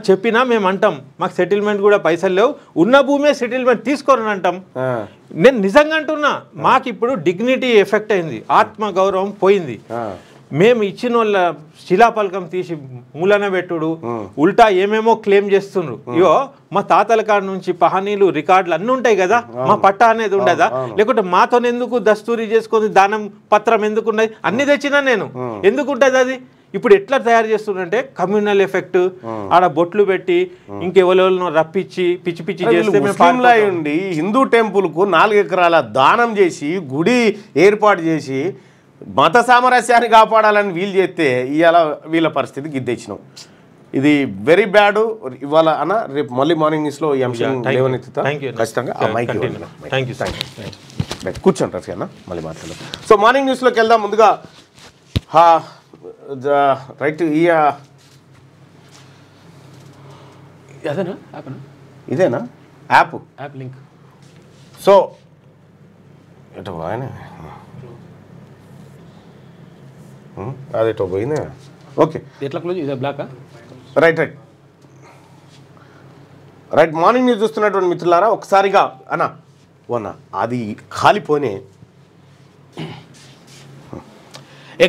చెప్పినా మేము అంటాం మాకు సెటిల్మెంట్ కూడా పైసలు లేవు, ఉన్న భూమే సెటిల్మెంట్ తీసుకోరని అంటాం. నేను నిజంగా అంటున్నా, మాకు ఇప్పుడు డిగ్నిటీ ఎఫెక్ట్ అయింది, ఆత్మగౌరవం పోయింది. మేము ఇచ్చిన వాళ్ళ శిలాపలకం తీసి మూలన పెట్టుడు, ఉల్టా ఏమేమో క్లెయిమ్ చేస్తుండ్రు. ఇయో మా తాతల కాడ నుంచి పహానీలు రికార్డులు అన్నీ ఉంటాయి కదా, మా పట్టా అనేది ఉండదా? లేకుంటే మాతో ఎందుకు దస్తూరి చేసుకొని దానం పత్రం ఎందుకు ఉన్నది? అన్ని తెచ్చినా నేను, ఎందుకు ఉంటుంది అది? ఇప్పుడు ఎట్లా తయారు చేస్తుందంటే కమ్యూనల్ ఎఫెక్ట్, ఆడ బొట్లు పెట్టి ఇంకెవరెవరినో రప్పించి పిచ్చి పిచ్చి చేస్తే ఉండి హిందూ టెంపుల్ కు 4 ఎకరాల దానం చేసి గుడి ఏర్పాటు చేసి మత సామరస్యాన్ని కాపాడాలని వీలు చేస్తే ఇవాళ వీళ్ళ పరిస్థితి గిద్దెచ్చినాం. ఇది వెరీ బ్యాడ్. ఇవాళ అన్న రేపు మళ్ళీ మార్నింగ్ న్యూస్ లో ఈ అంశం లేవనెత్తుతా ఖచ్చితంగా. కూర్చోండి రఫీ అన్న, మళ్ళీ మాట్లాడదాం. సో మార్నింగ్ న్యూస్ లోకి వెళ్దాం. ముందుగా రైట్ ఇదేనా యాప్ లింక్. సో ఎటో ఆయన అదేటో పోయింది. ఓకే, ఎట్లా క్లోజ్ ఇదే బ్లాక్. రైట్ మార్నింగ్ న్యూస్ చూస్తున్నటువంటి మిత్రులారా, ఒకసారిగా అన్న అది ఖాళీపోనే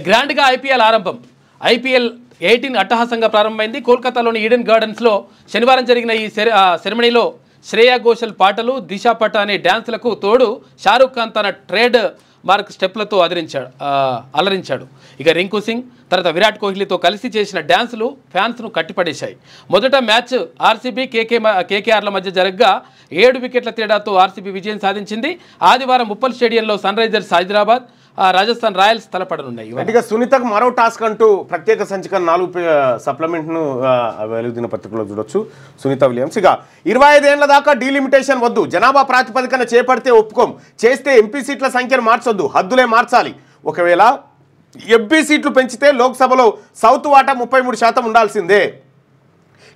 గ్రాండ్గా ఐపీఎల్ ఆరంభం. ఐపీఎల్ 18 అట్టహాసంగా ప్రారంభమైంది. కోల్కతాలోని ఈడెన్ గార్డెన్స్లో శనివారం జరిగిన ఈ సెరమనీలో శ్రేయా ఘోషల్ పాటలు, దిశా పట అనే డ్యాన్సులకు తోడు షారూఖ్ ఖాన్ తన ట్రేడ్ మార్క్ స్టెప్లతో అలరించాడు. ఇక రింకు సింగ్ తర్వాత విరాట్ కోహ్లీతో కలిసి చేసిన డ్యాన్సులు ఫ్యాన్స్ను కట్టిపడేశాయి. మొదట మ్యాచ్ ఆర్సీబీ కేకేఆర్ల మధ్య జరగగా 7 వికెట్ల తేడాతో ఆర్సీబీ విజయం సాధించింది. ఆదివారం ఉప్పల్ స్టేడియంలో Sunrisers Hyderabad, Rajasthan Royals తలపడనున్నాయి. ఇక సునీతకు మరో టాస్క్ అంటూ ప్రత్యేక సంచిక 4 సప్లిమెంట్ను వెలుగు దినపత్రికలో చూడొచ్చు. సునీత విలియమ్స్ ఇక 25 ఏళ్ల దాకా డీలిమిటేషన్ వద్దు, జనాభా ప్రాతిపదికన చేపడితే ఒప్పుకోం, చేస్తే ఎంపీ సీట్ల సంఖ్యను మార్చొద్దు, హద్దులే మార్చాలి. ఒకవేళ ఎంపీ సీట్లు పెంచితే లోక్సభలో సౌత్ వాటా 33% ఉండాల్సిందే.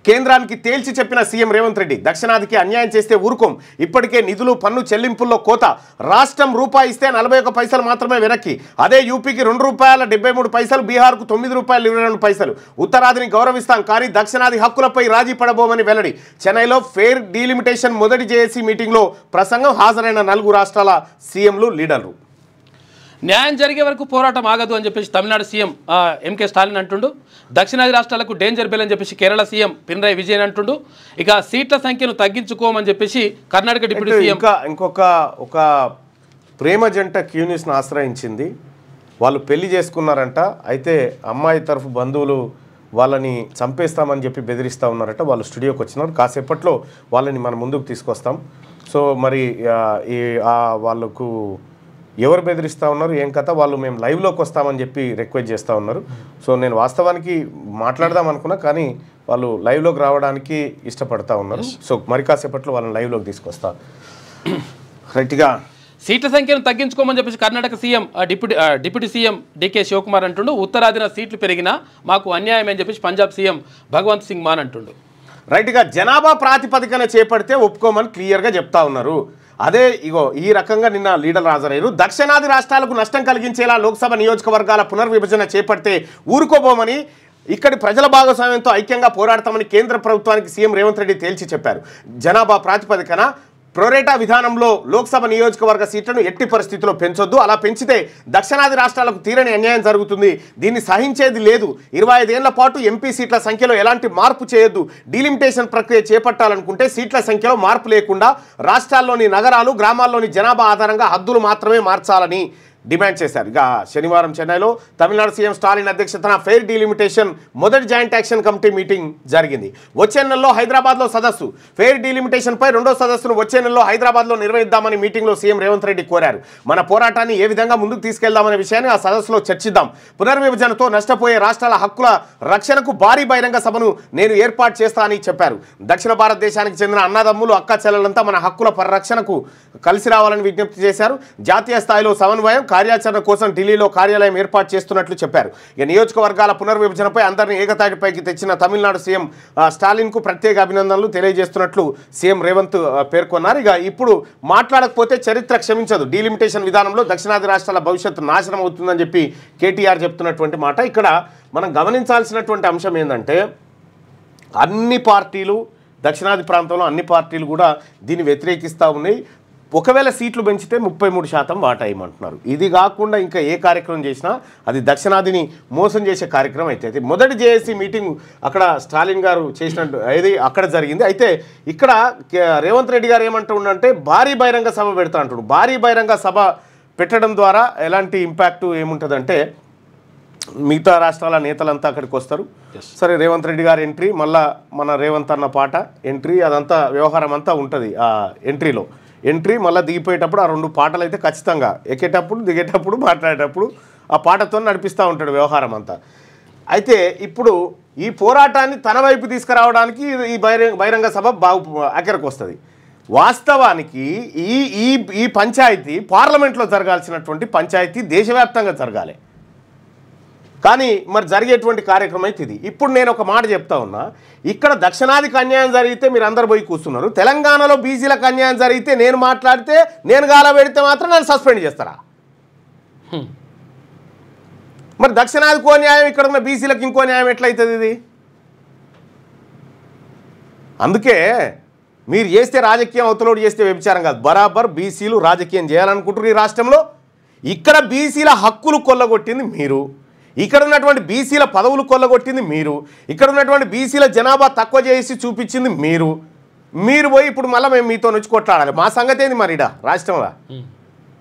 కేంద్రానికి తేల్చి చెప్పిన సీఎం రేవంత్ రెడ్డి, దక్షిణాదికి అన్యాయం చేస్తే ఊరుకోం, ఇప్పటికే నిధులు పన్ను చెల్లింపుల్లో కోత, రాష్ట్రం రూపాయి ఇస్తే 41 పైసలు మాత్రమే వెనక్కి, అదే యూపీకి ₹2.73, బీహార్కు ₹9.22. ఉత్తరాదిని గౌరవిస్తాం కానీ దక్షిణాది హక్కులపై రాజీ పడబోమని వెల్లడి. చెన్నైలో ఫెయిర్ డీలిమిటేషన్ మొదటి జేఏసీ మీటింగ్లో ప్రసంగం, హాజరైన 4 రాష్ట్రాల సీఎంలు, లీడర్లు. న్యాయం జరిగే వరకు పోరాటం ఆగదు అని చెప్పేసి తమిళనాడు సీఎం ఎంకే స్టాలిన్ అంటుండు. దక్షిణాది రాష్ట్రాలకు డేంజర్ బెల్ అని చెప్పేసి కేరళ సీఎం పినరాయి విజయన్ అంటుండు. ఇక సీట్ల సంఖ్యను తగ్గించుకోమని చెప్పేసి కర్ణాటక డిప్యూటీ సీఎం. ఇంకొక ప్రేమ జంట క్యూనిస్ను ఆశ్రయించింది. వాళ్ళు పెళ్లి చేసుకున్నారంట. అయితే అమ్మాయి తరఫు బంధువులు వాళ్ళని చంపేస్తామని చెప్పి బెదిరిస్తూ ఉన్నారట. వాళ్ళు స్టూడియోకి వచ్చినారు. కాసేపట్లో వాళ్ళని మన ముందుకు తీసుకొస్తాం. సో మరి వాళ్ళకు ఎవరు బెదిరిస్తూ ఉన్నారు, ఏం కథ, వాళ్ళు మేము లైవ్లోకి వస్తామని చెప్పి రిక్వెస్ట్ చేస్తూ ఉన్నారు. సో నేను వాస్తవానికి మాట్లాడదాం అనుకున్నా, కానీ వాళ్ళు లైవ్లోకి రావడానికి ఇష్టపడతా ఉన్నారు. సో మరి కాసేపట్లో వాళ్ళని లైవ్లోకి తీసుకొస్తా. రైట్గా సీట్ల సంఖ్యను తగ్గించుకోమని చెప్పేసి Karnataka CM deputy CM DK Shivakumar అంటుండు. ఉత్తరాదిన సీట్లు పెరిగినా మాకు అన్యాయం అని చెప్పేసి పంజాబ్ సీఎం భగవంత్ సింగ్ మాన్ అంటుండు. రైట్గా జనాభా ప్రాతిపదికన చేపడితే ఒప్పుకోమని క్లియర్గా చెప్తా ఉన్నారు. అదే ఇగో ఈ రకంగా నిన్న లీడర్ హాజరయ్యారు. దక్షిణాది రాష్ట్రాలకు నష్టం కలిగించేలా లోక్సభ నియోజకవర్గాల పునర్విభజన చేపడితే ఊరుకోబోమని, ఇక్కడి ప్రజల భాగస్వామ్యంతో ఐక్యంగా పోరాడతామని కేంద్ర ప్రభుత్వానికి సీఎం రేవంత్ రెడ్డి తేల్చి చెప్పారు. జనాభా ప్రాతిపదికన ప్రొరేటా విధానంలో లోక్సభ నియోజకవర్గ సీట్లను ఎట్టి పరిస్థితుల్లో పెంచొద్దు. అలా పెంచితే దక్షిణాది రాష్ట్రాలకు తీరని అన్యాయం జరుగుతుంది. దీన్ని సహించేది లేదు. 25 ఏళ్ల పాటు ఎంపీ సీట్ల సంఖ్యలో ఎలాంటి మార్పు చేయొద్దు. డీలిమిటేషన్ ప్రక్రియ చేపట్టాలనుకుంటే సీట్ల సంఖ్యలో మార్పు లేకుండా రాష్ట్రాల్లోని నగరాలు, గ్రామాల్లోని జనాభా ఆధారంగా హద్దులు మాత్రమే మార్చాలని డిమాండ్ చేశారు. ఇక శనివారం చెన్నైలో తమిళనాడు సీఎం స్టాలిన్ అధ్యక్షతన ఫెయిర్ డీలిమిటేషన్ మొదటి జాయింట్ యాక్షన్ కమిటీ మీటింగ్ జరిగింది. వచ్చే నెలలో హైదరాబాద్లో సదస్సు. ఫెయిర్ డీలిమిటేషన్పై రెండో సదస్సును వచ్చే నెలలో హైదరాబాద్లో నిర్వహిద్దామని మీటింగ్లో సీఎం రేవంత్ రెడ్డి కోరారు. మన పోరాటాన్ని ఏ విధంగా ముందుకు తీసుకెళ్దామనే విషయాన్ని ఆ సదస్సులో చర్చిద్దాం. పునర్విభజనతో నష్టపోయే రాష్ట్రాల హక్కుల రక్షణకు భారీ బహిరంగ సభను నేను ఏర్పాటు చేస్తా అని చెప్పారు. దక్షిణ భారతదేశానికి చెందిన అన్నదమ్ములు, అక్క చెల్లెలంతా మన హక్కుల పరిరక్షణకు కలిసి రావాలని విజ్ఞప్తి చేశారు. జాతీయ స్థాయిలో సమన్వయం, కార్యాచరణ కోసం ఢిల్లీలో కార్యాలయం ఏర్పాటు చేస్తున్నట్లు చెప్పారు. ఇక నియోజకవర్గాల పునర్విభజనపై అందరినీ ఏకతాటిపైకి తెచ్చిన తమిళనాడు సీఎం స్టాలిన్కు ప్రత్యేక అభినందనలు తెలియజేస్తున్నట్లు సీఎం రేవంత్ పేర్కొన్నారు. ఇక ఇప్పుడు మాట్లాడకపోతే చరిత్ర క్షమించదు. డీలిమిటేషన్ విధానంలో దక్షిణాది రాష్ట్రాల భవిష్యత్తు నాశనం అవుతుందని చెప్పి కేటీఆర్ చెప్తున్నటువంటి మాట. ఇక్కడ మనం గమనించాల్సినటువంటి అంశం ఏంటంటే, అన్ని పార్టీలు, దక్షిణాది ప్రాంతంలో అన్ని పార్టీలు కూడా దీన్ని వ్యతిరేకిస్తూ ఉన్నాయి. ఒకవేళ సీట్లు పెంచితే 33% వాటా ఇవ్వమంటున్నారు. ఇది కాకుండా ఇంకా ఏ కార్యక్రమం చేసినా అది దక్షిణాదిని మోసం చేసే కార్యక్రమం అయితే మొదటి జేఏసీ మీటింగ్ అక్కడ స్టాలిన్ గారు చేసినట్టు అది అక్కడ జరిగింది. అయితే ఇక్కడ రేవంత్ రెడ్డి గారు ఏమంటుండంటే భారీ బహిరంగ సభ పెడతా అంటాడు. భారీ బహిరంగ సభ పెట్టడం ద్వారా ఎలాంటి ఇంపాక్ట్ ఏముంటుందంటే, మిగతా రాష్ట్రాల నేతలంతా అక్కడికి వస్తారు. సరే, రేవంత్ రెడ్డి గారు ఎంట్రీ, మళ్ళా మన రేవంత్ అన్న పాట ఎంట్రీ, అదంతా వ్యవహారం అంతా ఉంటుంది. ఆ ఎంట్రీలో ఎంట్రీ మళ్ళీ దిగిపోయేటప్పుడు ఆ 2 పాటలు అయితే ఖచ్చితంగా, ఎక్కేటప్పుడు దిగేటప్పుడు మాట్లాడేటప్పుడు ఆ పాటతో నడిపిస్తూ ఉంటాడు వ్యవహారం అంతా. అయితే ఇప్పుడు ఈ పోరాటాన్ని తన వైపు తీసుకురావడానికి ఈ బహిరంగ సభ అక్కడికి వస్తుంది. వాస్తవానికి ఈ పంచాయతీ పార్లమెంట్లో జరగాల్సినటువంటి పంచాయతీ దేశవ్యాప్తంగా జరగాలి. కానీ మరి జరిగేటువంటి కార్యక్రమం అయితే ఇది. ఇప్పుడు నేను ఒక మాట చెప్తా ఉన్నా, ఇక్కడ దక్షిణాదికి అన్యాయం జరిగితే మీరు అందరు పోయి కూర్చున్నారు. తెలంగాణలో బీసీలకు అన్యాయం జరిగితే నేను మాట్లాడితే, నేను గాల పెడితే మాత్రం నన్ను సస్పెండ్ చేస్తారా? మరి దక్షిణాదికో న్యాయం, ఇక్కడ ఉన్న బీసీలకు ఇంకో న్యాయం ఎట్లయితుంది ఇది? అందుకే మీరు చేస్తే రాజకీయం, అవతలోడు చేస్తే వ్యభిచారం కాదు. బరాబర్ బీసీలు రాజకీయం చేయాలనుకుంటున్నారు ఈ రాష్ట్రంలో. ఇక్కడ బీసీల హక్కులు కొల్లగొట్టింది మీరు, ఇక్కడ ఉన్నటువంటి బీసీల పదవులు కొల్లగొట్టింది మీరు, ఇక్కడ ఉన్నటువంటి బీసీల జనాభా తక్కువ చేసి చూపించింది మీరు పోయి ఇప్పుడు మళ్ళీ మేము మీతో నుంచి కొట్లాడాలి. మా సంగతి ఏంది మరి?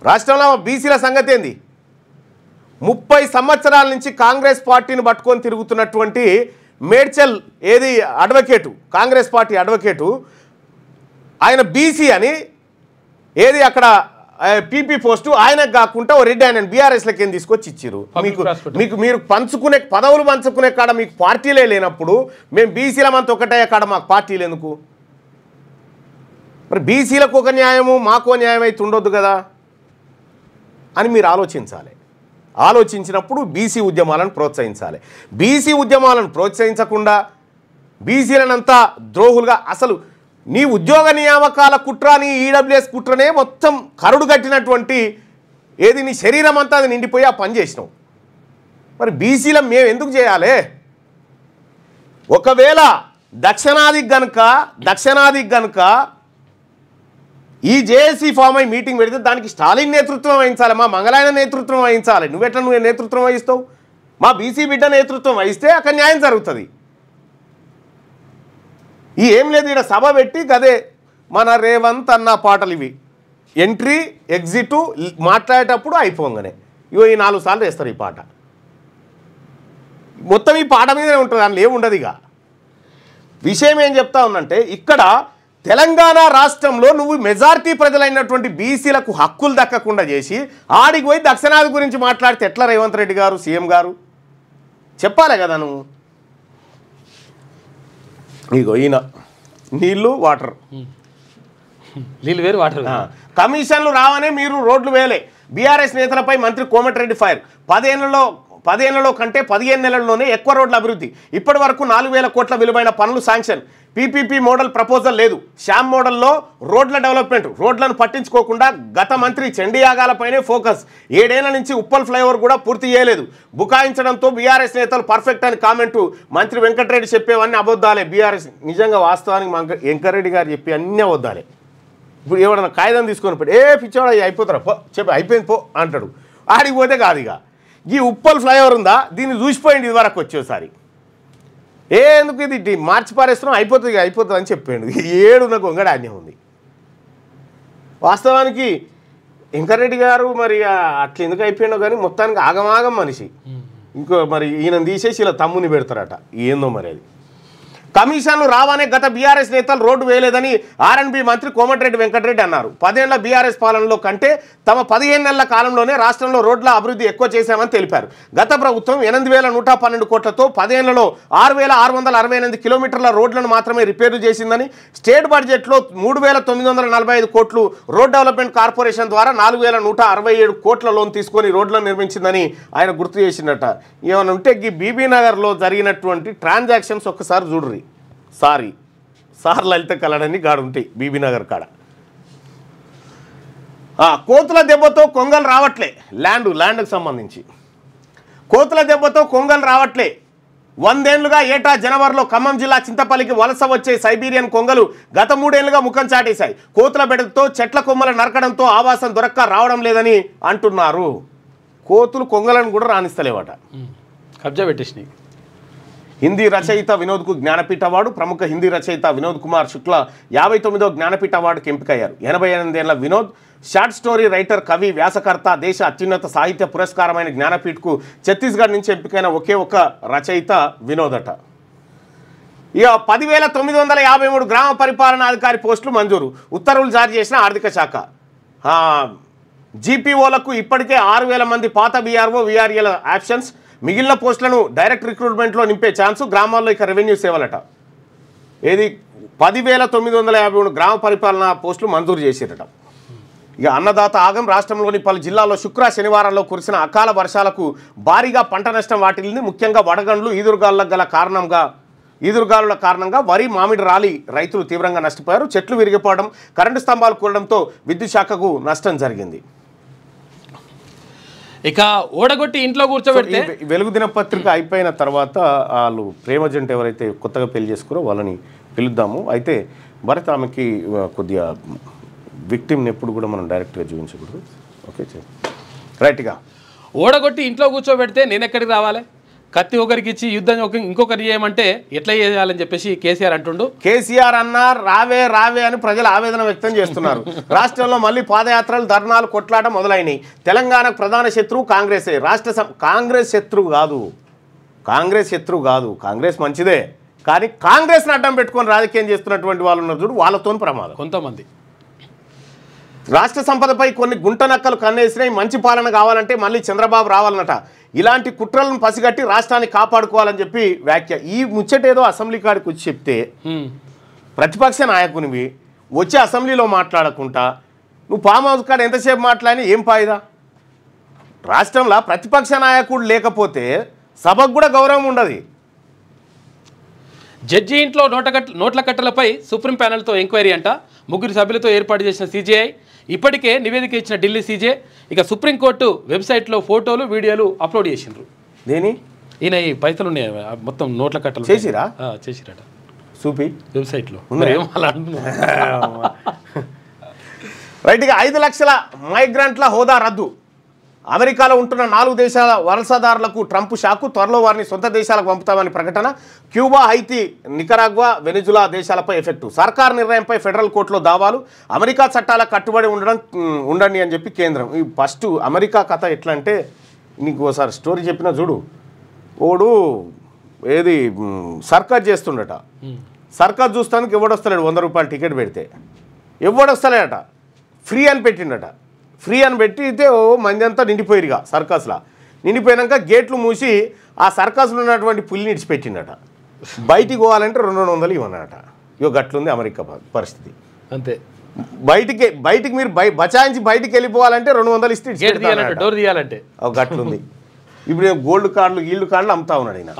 రాష్ట్రంలో బీసీల సంగతి ఏంది? 30 సంవత్సరాల నుంచి కాంగ్రెస్ పార్టీని పట్టుకొని తిరుగుతున్నటువంటి మేడ్చల్ ఏది అడ్వకేటు, కాంగ్రెస్ పార్టీ అడ్వకేటు, ఆయన బీసీ అని ఏది అక్కడ పీపీ పోస్టు ఆయనకు కాకుండా ఓ రెడ్డి ఆయన బీఆర్ఎస్లకి ఏం తీసుకొచ్చి ఇచ్చారు. మీరు పంచుకునే పదవులు పంచుకునే కాడ మీకు పార్టీలే లేనప్పుడు మేము బీసీలమంతా ఒకటే కాడ మాకు పార్టీలు ఎందుకు? మరి బీసీలకు ఒక న్యాయము మాకో న్యాయం అయితే ఉండొద్దు కదా అని మీరు ఆలోచించాలి. ఆలోచించినప్పుడు బీసీ ఉద్యమాలను ప్రోత్సహించాలి. బీసీ ఉద్యమాలను ప్రోత్సహించకుండా బీసీలనంతా ద్రోహులుగా, అసలు నీ ఉద్యోగ నియామకాల కుట్ర, నీ ఈడబ్ల్యూఎస్ కుట్రనే మొత్తం కరుడు కట్టినటువంటి ఏది నీ శరీరం అంతా అది నిండిపోయి ఆ పని చేసినావు. మరి బీసీలం మేము ఎందుకు చేయాలి? ఒకవేళ దక్షిణాదికి గనుక ఈ జేఏసీ ఫామ్ అయి మీటింగ్ పెడితే దానికి స్టాలిన్ నేతృత్వం వహించాలి, మా మంగళాయన నేతృత్వం వహించాలి. నువ్వు నేతృత్వం వహిస్తావు? మా బీసీ బిడ్డ నేతృత్వం వహిస్తే అక్కడ న్యాయం జరుగుతుంది. ఈ ఏం లేదు, ఇక్కడ సభ పెట్టి గదే మన రేవంత్ అన్న పాటలు ఇవి ఎంట్రీ ఎగ్జిట్ మాట్లాడేటప్పుడు అయిపోగానే ఇగో ఈ 4 సార్లు వేస్తారు ఈ పాట. మొత్తం ఈ పాట మీదనే ఉంటుంది, అందులో ఏముండదు. ఇక విషయం ఏం చెప్తా ఉన్నంటే ఇక్కడ తెలంగాణ రాష్ట్రంలో నువ్వు మెజారిటీ ప్రజలైనటువంటి బీసీలకు హక్కులు దక్కకుండా చేసి ఆడికి పోయి దక్షిణాది గురించి మాట్లాడితే ఎట్లా రేవంత్ రెడ్డి గారు సీఎం గారు చెప్పాలి కదా నువ్వు. ఇగో ఈయన నీళ్ళు వాటర్, నీళ్ళు వేరు వాటర్. కమిషన్లు రావనే మీరు రోడ్లు వేయలే. బీఆర్ఎస్ నేతలపై మంత్రి కోమటిరెడ్డి ఫైర్. 10 ఏళ్లలో కంటే 15 నెలల్లోనే ఎక్కువ రోడ్ల అభివృద్ధి. ఇప్పటి వరకు 4,000 కోట్ల విలువైన పనులు శాంక్షన్. పీపీపీ మోడల్ ప్రపోజల్ లేదు. శ్యామ్ మోడల్లో రోడ్ల డెవలప్మెంట్. రోడ్లను పట్టించుకోకుండా గత మంత్రి చండీయాగాలపైనే ఫోకస్. 7 ఏళ్ల నుంచి ఉప్పల్ ఫ్లైఓవర్ కూడా పూర్తి చేయలేదు. బుకాయించడంతో బీఆర్ఎస్ నేతలు పర్ఫెక్ట్ అని కామెంటు. మంత్రి వెంకటరెడ్డి చెప్పేవన్నీ అబద్ధాలే. బీఆర్ఎస్ నిజంగా వాస్తవానికి వెంకటరెడ్డి గారు చెప్పి అన్నీ అబద్ధాలే. ఇప్పుడు ఎవడన్నా కాగితం తీసుకొని పోయి పిచ్చోడా అయిపోతారా పో చెప్పి అయిపోయింది పో అంటాడు. ఆడికి పోతే కాదు. ఇక ఈ ఉప్పల్ ఫ్లైఓవర్ ఉందా, దీన్ని చూసిపోయింది ఇదివరకు వచ్చేసారి. ఎందుకు ఇది మార్చి పారేస్తున్నాం అయిపోతుంది అని చెప్పాడు. 7 గొంగడ అన్యం ఉంది. వాస్తవానికి వెంకరెడ్డి గారు మరి అట్లా ఎందుకు అయిపోయాడో కానీ మొత్తానికి ఆగమాగం మనిషి. ఇంకో మరి ఈయన తీసేసి ఇలా తమ్ముని పెడతారట, ఏందో మరి అది. కమిషన్లు రావానే గత బీఆర్ఎస్ నేతలు రోడ్డు వేయలేదని ఆర్ఎండ్బి మంత్రి కోమటిరెడ్డి వెంకటరెడ్డి అన్నారు. 10 ఏళ్ల బీఆర్ఎస్ పాలనలో కంటే తమ 15 నెలల కాలంలోనే రాష్ట్రంలో రోడ్ల అభివృద్ధి ఎక్కువ చేశామని తెలిపారు. గత ప్రభుత్వం 8,112 కోట్లతో 10 ఏళ్లలో 6,668 కిలోమీటర్ల రోడ్లను మాత్రమే రిపేర్లు చేసిందని, స్టేట్ బడ్జెట్లో 3,945 కోట్లు రోడ్ డెవలప్మెంట్ కార్పొరేషన్ ద్వారా 4,167 కోట్ల లోన్ తీసుకొని రోడ్లను నిర్మించిందని ఆయన గుర్తు చేసిందట. ఏమైనా ఉంటే ఈ బీబీ నగర్లో జరిగినటువంటి ట్రాన్సాక్షన్స్ ఒక్కసారి చూడ్రి. సార్ లలిత కళని గాడు ఉంటాయి బీబీనగర్ కాడ. కోతుల దెబ్బతో కొంగలు రావట్లే. ల్యాండ్కు సంబంధించి కోతుల దెబ్బతో కొంగలు రావట్లే. 100 ఏళ్లుగా ఏటా జనవరిలో ఖమ్మం జిల్లా చింతపల్లికి వలస వచ్చే సైబీరియన్ కొంగలు గత 3 ఏళ్లుగా ముఖం చాటేశాయి. కోతుల బెడతో చెట్ల కొమ్మలు నరకడంతో ఆవాసం దొరక్క రావడం లేదని అంటున్నారు. కోతులు కొంగలను కూడా రాణిస్తలేవట, కబ్జా పెట్టేసినాయి. హిందీ రచయిత వినోద్కు జ్ఞానపీఠ అవార్డు. ప్రముఖ హిందీ రచయిత వినోద్ కుమార్ శుక్లా 59వ జ్ఞానపీఠ అవార్డుకి ఎంపికయ్యారు. 88 ఏళ్ల వినోద్ షార్ట్ స్టోరీ రైటర్, కవి, వ్యాసకర్త. దేశ అత్యున్నత సాహిత్య పురస్కారమైన జ్ఞానపీఠకు ఛత్తీస్గఢ్ నుంచి ఎంపికైన ఒకే ఒక్క రచయిత వినోద్ అట. ఇక 10,953 గ్రామ పరిపాలనాధికారి పోస్టులు మంజూరు. ఉత్తర్వులు జారీ చేసిన ఆర్థిక శాఖ. జీపీఓలకు ఇప్పటికే 6,000 మంది పాత బీఆర్ఓ వీఆర్ఏల ఆప్షన్స్. మిగిలిన పోస్టులను డైరెక్ట్ రిక్రూట్మెంట్లో నింపే ఛాన్సు. గ్రామాల్లో ఇక రెవెన్యూ సేవలట. 10,953 గ్రామ పరిపాలనా పోస్టులు మంజూరు చేసేటట. ఇక అన్నదాత ఆగం. రాష్ట్రంలోని పలు జిల్లాల్లో శనివారాల్లో కురిసిన అకాల వర్షాలకు భారీగా పంట నష్టం వాటిల్లింది. ముఖ్యంగా వడగండ్లు, ఈదురుగాలుల కారణంగా వరి, మామిడి రాలి రైతులు తీవ్రంగా నష్టపోయారు. చెట్లు విరిగిపోవడం, కరెంటు స్తంభాలు కూలడంతో విద్యుత్ శాఖకు నష్టం జరిగింది. ఇక ఓడగొట్టి ఇంట్లో కూర్చోబెడితే వెలుగు దినపత్రిక అయిపోయిన తర్వాత వాళ్ళు ప్రేమ జంట ఎవరైతే కొత్తగా పెళ్లి చేసుకురో వాళ్ళని పిలుద్దాము. అయితే భరత్ ఆమెకి కొద్దిగా విక్టిమ్ని ఎప్పుడు కూడా మనం డైరెక్ట్గా చూపించకూడదు. ఓకే రైట్గా. ఓడగొట్టి ఇంట్లో కూర్చోబెడితే నేను ఎక్కడికి రావాలి? కత్తి ఒకరికి ఇచ్చి యుద్ధం ఇంకొకరి చేయమంటే ఎట్లా చేయాలని చెప్పేసి కేసీఆర్ అంటుండు. కేసీఆర్ అన్నారు రావే అని ప్రజలు ఆవేదన వ్యక్తం చేస్తున్నారు. రాష్ట్రంలో మళ్ళీ పాదయాత్రలు, ధర్నాలు, కొట్లాట మొదలైనవి. తెలంగాణకు ప్రధాన శత్రువు కాంగ్రెసే. కాంగ్రెస్ శత్రువు కాదు. కాంగ్రెస్ మంచిదే, కానీ కాంగ్రెస్ని అడ్డం పెట్టుకొని రాజకీయం చేస్తున్నటువంటి వాళ్ళు ఉన్నారు చూడు, వాళ్ళతో ప్రమాదం. కొంతమంది రాష్ట్ర సంపదపై కొన్ని గుంట నక్కలు కన్నేసినాయి. మంచి పాలన కావాలంటే మళ్ళీ చంద్రబాబు రావాలన్నట. ఇలాంటి కుట్రలను పసిగట్టి రాష్ట్రాన్ని కాపాడుకోవాలని చెప్పి వ్యాఖ్య. ఈ ముచ్చటేదో అసెంబ్లీ కాడికి వచ్చి చెప్తే ప్రతిపక్ష నాయకునివి వచ్చి అసెంబ్లీలో మాట్లాడకుండా నువ్వు ఫామ్ హౌస్ కాడ ఎంతసేపు మాట్లాడినా ఏం ఫాయిదా? రాష్ట్రంలో ప్రతిపక్ష నాయకుడు లేకపోతే సభకు కూడా గౌరవం ఉండదు. జడ్జి ఇంట్లో నోట్ల కట్టలపై సుప్రీం ప్యానెల్తో ఎంక్వైరీ అంట. 3 సభ్యులతో ఏర్పాటు చేసిన సిజేఐ ఇప్పటికే నివేదిక ఇచ్చిన ఢిల్లీ సీజే. ఇక సుప్రీంకోర్టు వెబ్సైట్లో ఫోటోలు, వీడియోలు అప్లోడ్ చేసిండ్రు. దేని ఈయన ఈ పైసలు ఉన్నాయి మొత్తం నోట్ల కట్టలు చేసిరట చూపి వెబ్సైట్లో. రైట్గా 5 లక్షల మైగ్రెంట్ల హోదా రద్దు. అమెరికాలో ఉంటున్న 4 దేశాల వలసదారులకు ట్రంప్ షాకు. త్వరలో వారిని సొంత దేశాలకు పంపుతామని ప్రకటన. క్యూబా, హైతీ, నికరాగ్వా, వెనిజులా దేశాలపై ఎఫెక్టు. సర్కార్ నిర్ణయంపై ఫెడరల్ కోర్టులో దావాలు. అమెరికా చట్టాలకు కట్టుబడి ఉండండి అని చెప్పి కేంద్రం. ఈ ఫస్ట్ అమెరికా కథ ఎట్లా అంటే, నీకు ఒకసారి స్టోరీ చెప్పినా చూడు. ఓడు ఏది సర్కస్ చేస్తుండట. సర్కస్ చూస్తానికి ఎవడొస్తలేడు. 100 రూపాయలు టికెట్ పెడితే ఎవడొస్తలేడట. ఫ్రీ అని పెట్టిండట. ఫ్రీ అని పెట్టితే ఓ మంది అంతా నిండిపోయిరుగా సర్కస్లో. నిండిపోయాక గేట్లు మూసి ఆ సర్కస్లో ఉన్నటువంటి పులిని ఇడిచిపెట్టిండట. బయటికి పోవాలంటే 200 ఇవ్వనట. ఇగో గట్లుంది అమెరికా పరిస్థితి. అంతే. బయటికి మీరు బచాయించి బయటికి వెళ్ళిపోవాలంటే 200 ఇస్తే డోర్ తీయాలంటే గట్లుంది. ఇప్పుడు గోల్డ్ కార్డులు ఈల్డ్ కార్డులు అమ్ముతా ఉన్నాడు ఈయన.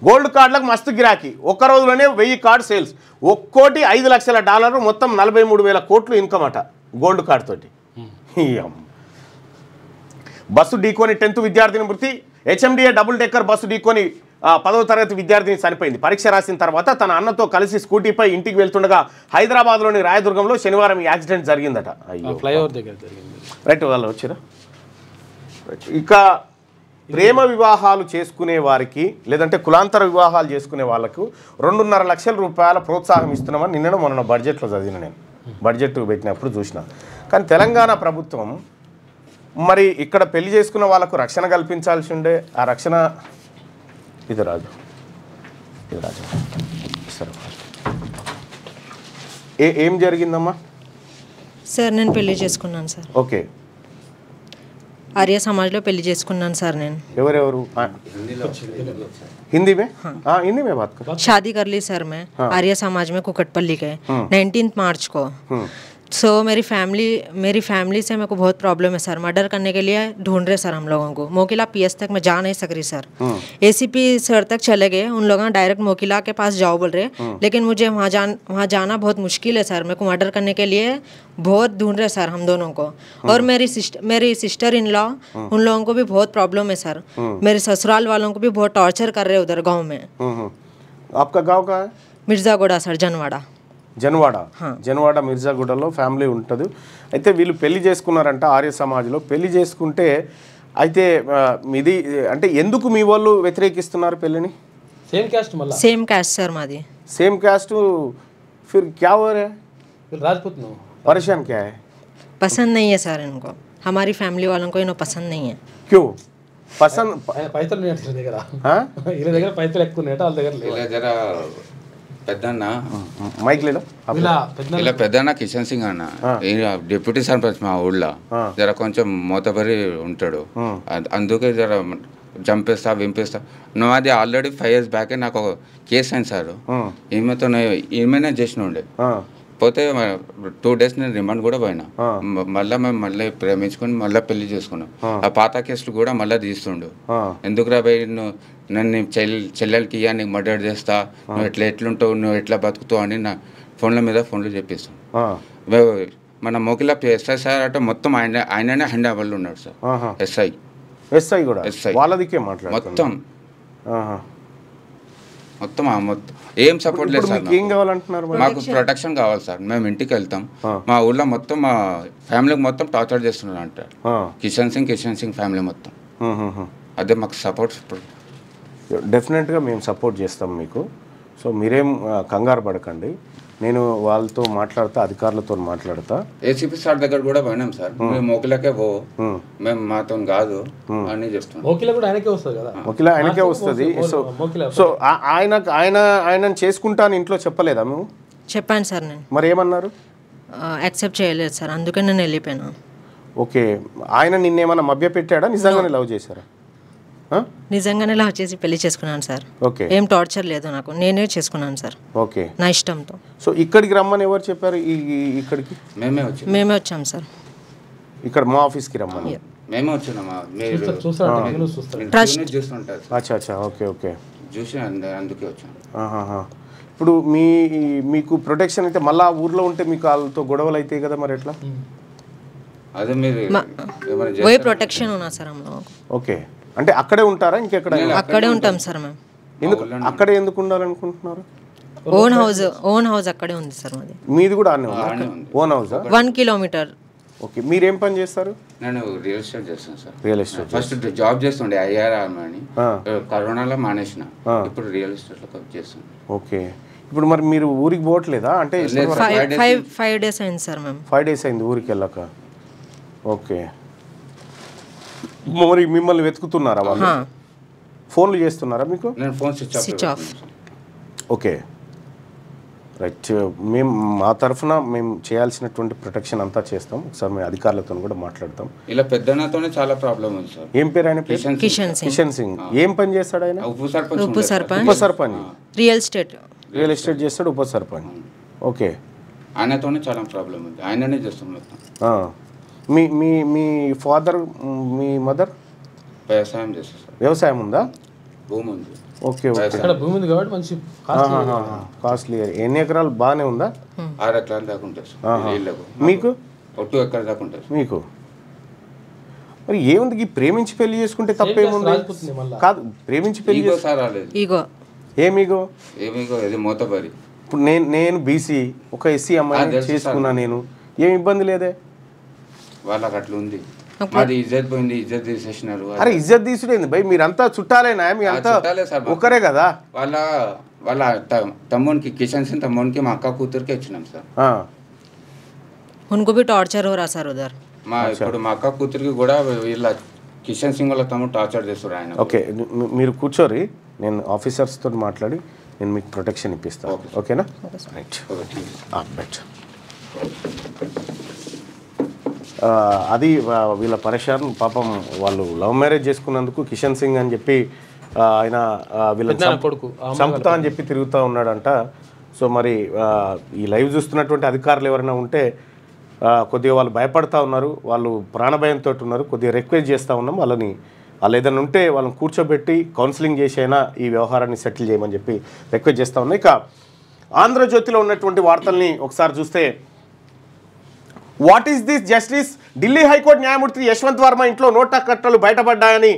గోల్డ్ కార్డులకు మస్తు గిరాకీ. ఒక్క రోజులోనే 1000 కార్డు సేల్స్. ఒక్కోటి $5 లక్షల, మొత్తం 43,000 కోట్లు ఇన్కమ్ అట గోల్డ్ కార్డు తోటి. బస్సు ఢీకొని 10th విద్యార్థిని మృతి. హెచ్ఎండిఏ డబుల్ డెక్కర్ బస్సు ఢీకొని 10వ తరగతి విద్యార్థిని చనిపోయింది. పరీక్ష రాసిన తర్వాత తన అన్నతో కలిసి స్కూటీపై ఇంటికి వెళ్తుండగా హైదరాబాద్లోని రాయదుర్గంలో శనివారం ఈ యాక్సిడెంట్ జరిగిందట. అయ్యో, ఫ్లైఓవర్ దగ్గర జరిగింది. రైట్, వాళ్ళు వచ్చారా? ఇక ప్రేమ వివాహాలు చేసుకునే వారికి లేదంటే కులాంతర వివాహాలు చేసుకునే వాళ్ళకు 2.5 లక్షల రూపాయల ప్రోత్సాహం ఇస్తున్నామని నిన్న మొన్న బడ్జెట్లో చదివిన. నేను బడ్జెట్ పెట్టినప్పుడు చూసిన. కానీ తెలంగాణ ప్రభుత్వం మరి ఇక్కడ పెళ్లి చేసుకున్న వాళ్ళకు రక్షణ కల్పించాల్సి ఉండే. ఆ రక్షణ ఇది రాజు సరే ఏం జరిగిందమ్మా? సార్ నేను పెళ్లి చేసుకున్నాను సార్. ఓకే, आर्य समाज लो పెళ్లి చేసుకున్నాను సార్ నేను. ఎవరెవరు? हिंदी में? हाँ, हिंदी में बात कर. शादी कर ली सर मैं आर्य समाज में कुकटपल्ली के 19 मार्च को. सो मेरी फैमिली से मेरे को बहुत प्रॉब्लम है सर. मर्डर करने के लिए ढूंढ रहे सर हम लोगों को. मोकिला पीएस तक मैं जा नहीं सक रही सर. एसीपी सर तक चले गए. उन लोगों डायरेक्ट मोकिला के पास जाओ बोल रहे. लेकिन मुझे वहाँ जाना बहुत मुश्किल है सर. मेरे को मर्डर करने के लिए बहुत ढूंढ रहे सर हम दोनों को. और मेरी सिस्टर इन लॉ, उन लोगों को भी बहुत प्रॉब्लम है सर. मेरे ससुराल वालों को भी बहुत टॉर्चर कर रहे उधर गाँव में. आपका गाँव कहाँ है? मिर्जागुड़ा सर, जनवाड़ा. జన్వాడ మిర్జాగూడలో ఫ్యామిలీ ఉంటుంది. అయితే వీళ్ళు పెళ్లి చేసుకున్నారంట ఆర్య సమాజ్లో. పెళ్లి చేసుకుంటే అయితే ఇది అంటే ఎందుకు మీ వాళ్ళు వ్యతిరేకిస్తున్నారు పెళ్లిని? सेम कास्ट सर मादी. सेम कास्ट फिर क्या हो रहा है? राजपूत नो परेशान क्या है? पसंद नहीं है सर इनको. हमारी फैमिली वालों को इन्हें पसंद नहीं है. क्यों पसंद? పైసలు ఉన్నాయి దగ్గర. వీళ్ళ దగ్గర పైసలు ఎక్కువ ఉన్నాయి వాళ్ళ దగ్గర లేదు. జరా పెద్దన్న మైక్ లేదో ఇలా పెద్దన్న కిషన్ సింగ్ అన్న డిప్యూటీ సర్పంచ్ మా ఊళ్ళో జర కొంచెం మోతబరి ఉంటాడు. అందుకే జర చంపేస్తా వింపేస్తా. నువ్వు అది ఆల్రెడీ 5 years బ్యాకే నాకు ఒక కేసు అయింది సార్. ఈమెనే చేసిన ఉండే. పోతే 2 days నేను రిమాండ్ కూడా పోయినా. మళ్ళీ ప్రేమించుకొని మళ్ళీ పెళ్లి చేసుకున్నాం. ఆ పాత కేసులు కూడా మళ్ళీ తీస్తుండు. ఎందుకురా భయ్ నన్ను చెల్లెలకి ఇయ్యా, నీకు మర్డర్ చేస్తా, నువ్వు ఎట్లుంటావు, నువ్వు ఎట్లా బతుకుతావు అని నా ఫోన్లో చెప్పిస్తాం. మన మోకిలా ఎస్ఐ సార్ అంటే మొత్తం ఆయననే హైదరాబాద్లో ఉన్నాడు సార్. ఎస్ఐ కూడా వాళ్ళదికే మొత్తం ఏం సపోర్ట్ లేదు సార్. ఏం కావాలంటున్నారు? మాకు ప్రొటెక్షన్ కావాలి సార్. మేము ఇంటికి వెళ్తాం. మా ఊళ్ళో మొత్తం మా ఫ్యామిలీకి మొత్తం టార్చర్ చేస్తున్నారు అంటారు. కిషన్ సింగ్ ఫ్యామిలీ మొత్తం. అదే మాకు సపోర్ట్. డెఫినెట్గా మేము సపోర్ట్ చేస్తాం మీకు. సో మీరేం కంగారు పడకండి. నేను వాళ్ళతో మాట్లాడతా, అధికారులతో మాట్లాడతా. ఏసీపీ సార్ దగ్గర కూడా పోయినాం సార్. మేము మోకిలాకే మేము మాతో కాదు అని చెప్తాం. మోకిలా కూడా ఆయనకే వస్తుంది కదా. మోకిలా ఆయనకే వస్తుంది. సో ఆయన చేసుకుంటాను ఇంట్లో చెప్పలేదా మేము? చెప్పాను సార్ నేను. మరి ఏమన్నారు? యాక్సెప్ట్ చేయలేదు సార్, అందుకే నేను వెళ్ళిపోయాను. ఓకే, ఆయన నిన్నేమన్నా మభ్య పెట్టాడా? నిజంగానే లవ్ చేశారా? నిజంగానే లవ్ చేసి పెళ్లి చేసుకున్నాను సార్. ఓకే, ఏం టార్చర్ లేదు నాకు, నేనే చేసుకున్నాను సార్. ఓకే, నా ఇష్టంతో. సో ఇక్కడికి రమ్మని ఎవరు చెప్పారు? ఇక్కడికి మేమే వచ్చాం సార్. ఇక్కడ మా ఆఫీస్కి రమ్మని మేమే వచ్చినామా? అచ్చా, ఓకే ఓకే, చూసి అందుకే వచ్చాను. ఇప్పుడు మీకు ప్రొటెక్షన్ అయితే మళ్ళీ ఊర్లో ఉంటే మీకు వాళ్ళతో గొడవలు అవుతాయి కదా, మరి ఎట్లా? అదే మీరు वही प्रोटेक्शन होना सर हम लोगों को. ఓకే, అంటే అక్కడే ఉంటారా ఇంకెక్కడ? అక్కడే ఉంటాం సార్ మేము. ఎందుకు అక్కడే ఎందుకు ఉండాలనుకుంటున్నారు? ఓన్ హౌస్ అక్కడే ఉంది సార్ మాది. మీది కూడా అన్నీ ఉంది, ఓన్ హౌస్? 1 కిలోమీటర్. ఓకే, మీరేం పని చేస్తారు? నేను రియల్ ఎస్టేట్ చేస్తాను sir. Real estate. First job చేస్తుండే IRM అని, కరోనాలో మానేసిన, ఇప్పుడు రియల్ ఎస్టేట్ లో చేస్తాను. ఓకే, ఇప్పుడు మరి మీరు ఊరికి పోవట్లేదా? అంటే 5 డేస్ అయింది సార్ మేము. 5 డేస్ అయింది ఊరికి వెళ్ళాక. ఓకే, మరి మిమ్మల్ని వెతుకుతున్నారా వాళ్ళు? ఫోన్లు చేస్తున్నారా మీకు? నేను phone switch off. Okay right, మేము మా తరఫున మేము చేయాల్సినటువంటి ప్రొటెక్షన్ అంతా చేస్తాం. ఒకసారి మేము అధికారులతో కూడా మాట్లాడతాం. ఇలా పెద్దనతోనే చాలా ప్రాబ్లం ఉంది సార్. ఏం పేరు ఆయన? కిషన్ సింగ్. ఏం పని చేస్తాడు ఆయన? ఉప సర్పంచ్. ఉప సర్పంచ్, రియల్ ఎస్టేట్ చేస్తాడు, ఉప సర్పంచ్. ఓకే, ఆయనతోనే చాలా ప్రాబ్లం ఉంది, ఆయననే చేస్తాం. మీ మీ మీ ఫాదర్, మీ మదర్ వ్యవసాయం చేస్తారు సార్. వ్యవసాయం ఉందా? భూమి ఉంది. ఓకే ఓకే, భూమి ఉంది కాబట్టి మంచి కాస్ట్లీ. ఎన్ని ఎకరాలు? బాగానే ఉందా? 6 ఎకరాల దాకా ఉంటుంది సార్. మీకు 2 ఎకరాల దాకా ఉంటుంది మీకు. మరి ఏముంది, ప్రేమించి పెళ్లి చేసుకుంటే తప్పేముంది? కాదు, ప్రేమించి పెళ్లి ఈగో. ఏమీగో? ఏమీగో ఇది మోతబరి. ఇప్పుడు నేను బీసీ, ఒక ఎస్సీ అమ్మాయిని చేసుకున్నా, నేను ఏం ఇబ్బంది లేదే. వాళ్ళకి అట్లా ఉంది. మాది ఇజ్జత్ పోయింది, ఇజ్జత్ తీసేసినారు. అరే ఇజ్జత్ తీసుడేంది భయ్, మీరంతా చుట్టాలేనా? మీ అంతా ఒకరే కదా. వాళ్ళ తమ్మునికి, కిషన్ సింగ్ తమ్మునికి, మా అక్క కూతురికి ఇచ్చినాం సార్. उनको भी टॉर्चर हो रहा सर उधर. ఇప్పుడు మా అక్క కూతురికి కూడా వీళ్ళ కిషన్ సింగ్ వాళ్ళ తమ్ముడు టార్చర్ చేస్తారు ఆయన. ఓకే, మీరు కూర్చోరి, నేను ఆఫీసర్స్తో మాట్లాడి నేను మీకు ప్రొటెక్షన్ ఇప్పిస్తాను. ఓకేనా? Right, right. అది వీళ్ళ పరేషాన్ పాపం. వాళ్ళు లవ్ మ్యారేజ్ చేసుకున్నందుకు కిషన్ సింగ్ అని చెప్పి ఆయన వీళ్ళని చంపుతా అని చెప్పి తిరుగుతూ ఉన్నాడంట. సో మరి ఈ లైవ్ చూస్తున్నటువంటి అధికారులు ఎవరైనా ఉంటే కొద్దిగా వాళ్ళు భయపడతా ఉన్నారు, వాళ్ళు ప్రాణభయంతో ఉన్నారు. కొద్దిగా రిక్వెస్ట్ చేస్తూ ఉన్నాం వాళ్ళని, వాళ్ళు ఏదైనా ఉంటే వాళ్ళని కూర్చోబెట్టి కౌన్సిలింగ్ చేసి అయినా ఈ వ్యవహారాన్ని సెటిల్ చేయమని చెప్పి రిక్వెస్ట్ చేస్తూ ఉన్నాయి. ఇక ఆంధ్రజ్యోతిలో ఉన్నటువంటి వార్తల్ని ఒకసారి చూస్తే, what is this justice? Delhi high court న్యాయమూర్తి యశ్వంత్ వర్మ ఇంట్లో నోట్ల కట్టలు బయటపడ్డాయని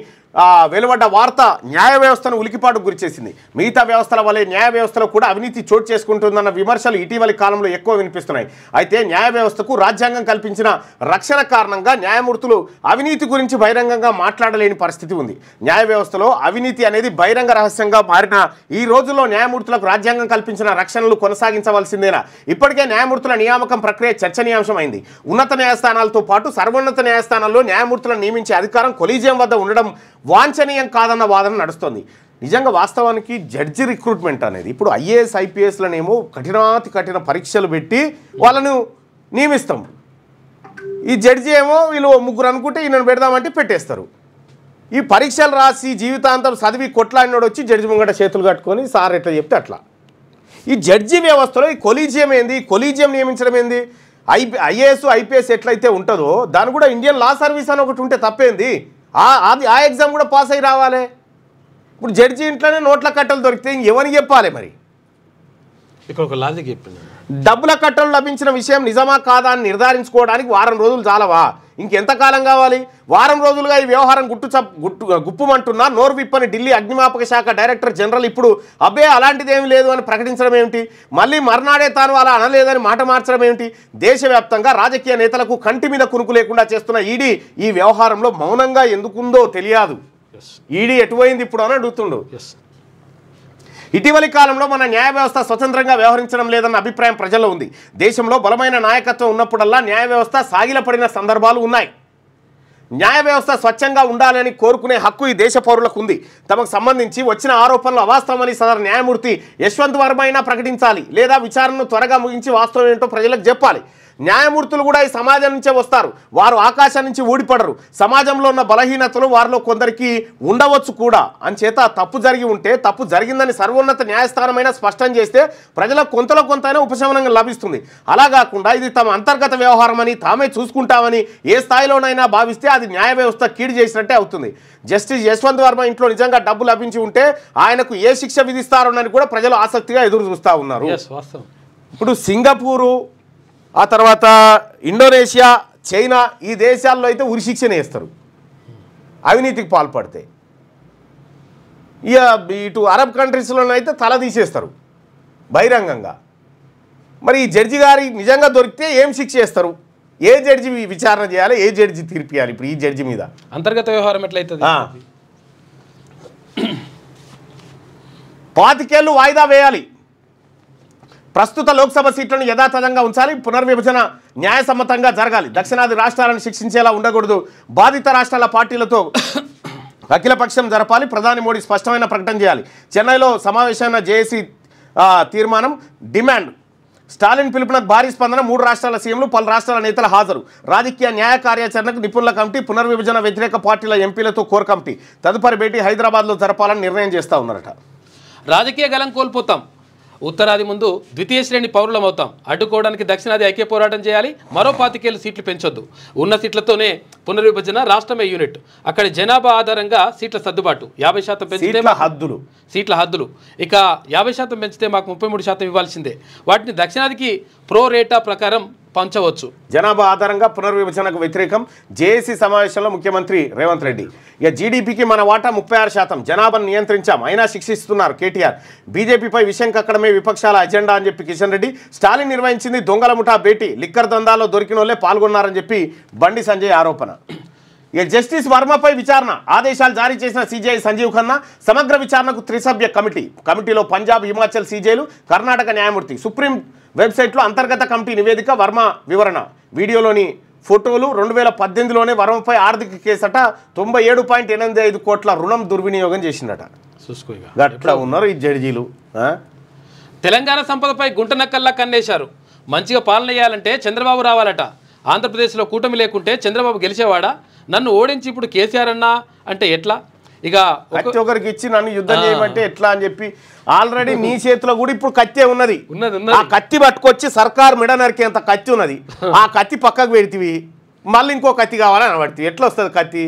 వెలువడ్డ వార్త న్యాయ వ్యవస్థను ఉలికిపాటుకు గురిచేసింది. మిగతా వ్యవస్థల వలె న్యాయ వ్యవస్థలో కూడా అవినీతి చోటు చేసుకుంటుందన్న విమర్శలు ఇటీవలి కాలంలో ఎక్కువ వినిపిస్తున్నాయి. అయితే న్యాయ వ్యవస్థకు రాజ్యాంగం కల్పించిన రక్షణ కారణంగా న్యాయమూర్తులు అవినీతి గురించి బహిరంగంగా మాట్లాడలేని పరిస్థితి ఉంది. న్యాయ వ్యవస్థలో అవినీతి అనేది బహిరంగ రహస్యంగా మారిన ఈ రోజుల్లో న్యాయమూర్తులకు రాజ్యాంగం కల్పించిన రక్షణలు కొనసాగించవలసిందేనా? ఇప్పటికే న్యాయమూర్తుల నియామకం ప్రక్రియ చర్చనీయాంశమైంది. ఉన్నత న్యాయస్థానాలతో పాటు సర్వోన్నత న్యాయస్థానాల్లో న్యాయమూర్తులను నియమించే అధికారం కొలీజియం వద్ద ఉండడం వాంఛనీయం కాదన్న వాదన నడుస్తోంది. నిజంగా వాస్తవానికి జడ్జి రిక్రూట్మెంట్ అనేది ఇప్పుడు IAS IPSలనేమో కఠిన పరీక్షలు పెట్టి వాళ్ళను నియమిస్తాం. ఈ జడ్జి ఏమో వీళ్ళు 3 అనుకుంటే ఈయనను పెడదామంటే పెట్టేస్తారు. ఈ పరీక్షలు రాసి జీవితాంతం చదివి కొట్లాడినోడు వచ్చి జడ్జి ముంగట చేతులు కట్టుకొని సార్ ఎట్లా చెప్తే అట్లా. ఈ జడ్జి వ్యవస్థలో ఈ కొలీజియం ఏంది? కొలీజియం నియమించడం ఏంది? IAS IPS ఎట్లయితే ఉంటుందో దాని కూడా ఇండియన్ లా సర్వీస్ అని ఒకటి ఉంటే తప్పేంది? అది ఆ ఎగ్జామ్ కూడా పాస్ అయ్యి రావాలి. ఇప్పుడు జడ్జి ఇంట్లోనే నోట్ల కట్టలు దొరికితే ఎవరికి చెప్పాలి? మరి ఇక్కడ ఒక లాజిక్ చెప్పింది, డబ్బుల కట్టలు లభించిన విషయం నిజమా కాదా అని నిర్ధారించుకోవడానికి వారం రోజులు చాలవా? ఇంకెంతకాలం కావాలి? వారం రోజులుగా ఈ వ్యవహారం గుప్పుమంటున్నా నోరు విప్పని ఢిల్లీ అగ్నిమాపక శాఖ డైరెక్టర్ జనరల్ ఇప్పుడు అబ్బే అలాంటిదేమీ లేదు అని ప్రకటించడం ఏమిటి? మళ్ళీ మర్నాడే తాను అలా అనలేదని మాట మార్చడం ఏమిటి? దేశవ్యాప్తంగా రాజకీయ నేతలకు కంటి మీద కునుకు లేకుండా చేస్తున్న ఈడీ ఈ వ్యవహారంలో మౌనంగా ఎందుకుందో తెలియదు. ఈడీ ఎటుపోయింది ఇప్పుడు అని అడుగుతుండు. ఇటీవలి కాలంలో మన న్యాయ వ్యవస్థ స్వతంత్రంగా వ్యవహరించడం లేదన్న అభిప్రాయం ప్రజల్లో ఉంది. దేశంలో బలమైన నాయకత్వం ఉన్నప్పుడల్లా న్యాయ వ్యవస్థ సాగిలపడిన సందర్భాలు ఉన్నాయి. న్యాయ వ్యవస్థ స్వచ్ఛంగా ఉండాలని కోరుకునే హక్కు ఈ దేశ పౌరులకు ఉంది. తమకు సంబంధించి వచ్చిన ఆరోపణలు అవాస్తవమని సదరు న్యాయమూర్తి యశ్వంత్ వర్మ అయినా ప్రకటించాలి, లేదా విచారణను త్వరగా ముగించి వాస్తవం ఏంటో ప్రజలకు చెప్పాలి. న్యాయమూర్తులు కూడా ఈ సమాజం నుంచే వస్తారు, వారు ఆకాశం నుంచి ఊడిపడరు. సమాజంలో ఉన్న బలహీనతలు వారిలో కొందరికి ఉండవచ్చు కూడా. అంచేత తప్పు జరిగి ఉంటే తప్పు జరిగిందని సర్వోన్నత న్యాయస్థానమైనా స్పష్టం చేస్తే ప్రజలకు కొంతలో కొంతైనా ఉపశమనం లభిస్తుంది. అలా కాకుండా ఇది తమ అంతర్గత వ్యవహారం అని తామే చూసుకుంటామని ఏ స్థాయిలోనైనా భావిస్తే అది న్యాయ వ్యవస్థ కీడు చేసినట్టే అవుతుంది. జస్టిస్ యశ్వంత్ వర్మ ఇంట్లో నిజంగా డబ్బు లభించి ఉంటే ఆయనకు ఏ శిక్ష విధిస్తారోనని కూడా ప్రజలు ఆసక్తిగా ఎదురు చూస్తూ ఉన్నారు. ఇప్పుడు సింగపూరు, ఆ తర్వాత ఇండోనేషియా, చైనా ఈ దేశాల్లో అయితే ఉరిశిక్షణ వేస్తారు అవినీతికి పాల్పడితే. ఇటు అరబ్ కంట్రీస్లోనైతే తల తీసేస్తారు. బహిరంగంగా. మరి ఈ జడ్జి గారి నిజంగా దొరికితే ఏం శిక్ష చేస్తారు? ఏ జడ్జి విచారణ చేయాలి, ఏ జడ్జి తీర్పు ఇవ్వాలి ఇప్పుడు ఈ జడ్జి మీద? అంతర్గత వ్యవహారం ఎట్లయితుంది? 25 ఏళ్ళు వాయిదా వేయాలి. ప్రస్తుత లోక్సభ సీట్లను యథాతథంగా ఉంచాలి. పునర్విభజన న్యాయసమ్మతంగా జరగాలి. దక్షిణాది రాష్ట్రాలను శిక్షించేలా ఉండకూడదు. బాధిత రాష్ట్రాల పార్టీలతో అఖిలపక్షం జరపాలి. ప్రధాని మోడీ స్పష్టమైన ప్రకటన చేయాలి. చెన్నైలో సమావేశమైన జేఏసీ తీర్మానం డిమాండ్. స్టాలిన్ పిలుపునకు భారీ స్పందన. 3 రాష్ట్రాల సీఎంలు, పలు రాష్ట్రాల నేతల హాజరు. రాజకీయ న్యాయ కార్యాచరణకు నిపుణుల కమిటీ, పునర్విభజన వ్యతిరేక పార్టీల ఎంపీలతో కోర్ కమిటీ. తదుపరి భేటీ హైదరాబాద్లో జరపాలని నిర్ణయం చేస్తూ ఉన్నారట. రాజకీయ గలం కోల్పోతాం, ఉత్తరాది ముందు ద్వితీయ శ్రేణి పౌరులం అవుతాం. అడ్డుకోవడానికి దక్షిణాది ఐక్య పోరాటం చేయాలి. మరో 25 ఏళ్ళు సీట్లు పెంచొద్దు. ఉన్న సీట్లతోనే పునర్విభజన, రాష్ట్రమే యూనిట్. అక్కడి జనాభా ఆధారంగా సీట్ల సర్దుబాటు 50% పెంచితే సీట్ల హద్దులు ఇక 50% పెంచితే మాకు 33% ఇవ్వాల్సిందే. వాటిని దక్షిణాదికి ప్రో రేటా ప్రకారం పంచవచ్చు. జనాభా ఆధారంగా పునర్విభజనకు వ్యతిరేకం. జేఏసీ సమావేశంలో ముఖ్యమంత్రి రేవంత్ రెడ్డి. ఇక జీడీపీకి మన వాటా 36%. జనాభాను నియంత్రించాం, అయినా శిక్షిస్తున్నారు కేటీఆర్. బీజేపీపై విషయం కక్కడమే విపక్షాల అజెండా అని చెప్పి కిషన్ రెడ్డి. స్టాలిన్ నిర్వహించింది దొంగల ముఠా భేటీ. లిక్కర్ దందాలో దొరికిన వాళ్ళే పాల్గొన్నారని చెప్పి బండి సంజయ్ ఆరోపణ. ఇక జస్టిస్ వర్మపై విచారణ ఆదేశాలు జారీ చేసిన సీజీఐ సంజీవ్ ఖన్నా. సమగ్ర విచారణకు 3 సభ్య కమిటీలో పంజాబ్, హిమాచల్ సీజేలు, కర్ణాటక న్యాయమూర్తి. సుప్రీం వెబ్సైట్లో అంతర్గత కమిటీ నివేదిక. వర్మ వివరణ, వీడియోలోని ఫోటోలు. 2018లోనే వర్మపై ఆర్థిక కేసట. 97.85 కోట్ల రుణం దుర్వినియోగం చేసిందట. గట్లా ఉన్నారు ఈ జడ్జీలు. తెలంగాణ సంపదపై గుంటనక్కల్లా కన్నేశారు. మంచిగా పాలన చేయాలంటే చంద్రబాబు రావాలట. ఆంధ్రప్రదేశ్లో కూటమి లేకుంటే చంద్రబాబు గెలిచేవాడా? నన్ను ఓడించి ఇప్పుడు కేసీఆర్ అన్నా అంటే ఎట్లా? ఇక ప్రతి ఒక్కరికి ఇచ్చి నన్ను యుద్ధం చేయమంటే ఎట్లా అని చెప్పి ఆల్రెడీ నీ చేతిలో కూడా ఇప్పుడు కత్తి ఉన్నది. ఆ కత్తి పట్టుకొచ్చి సర్కారు మెడ నరికేంత కత్తి ఉన్నది. ఆ కత్తి పక్కకు పెడితివి, మళ్ళీ ఇంకో కత్తి కావాలని పడుతుంది. ఎట్లా వస్తుంది కత్తి?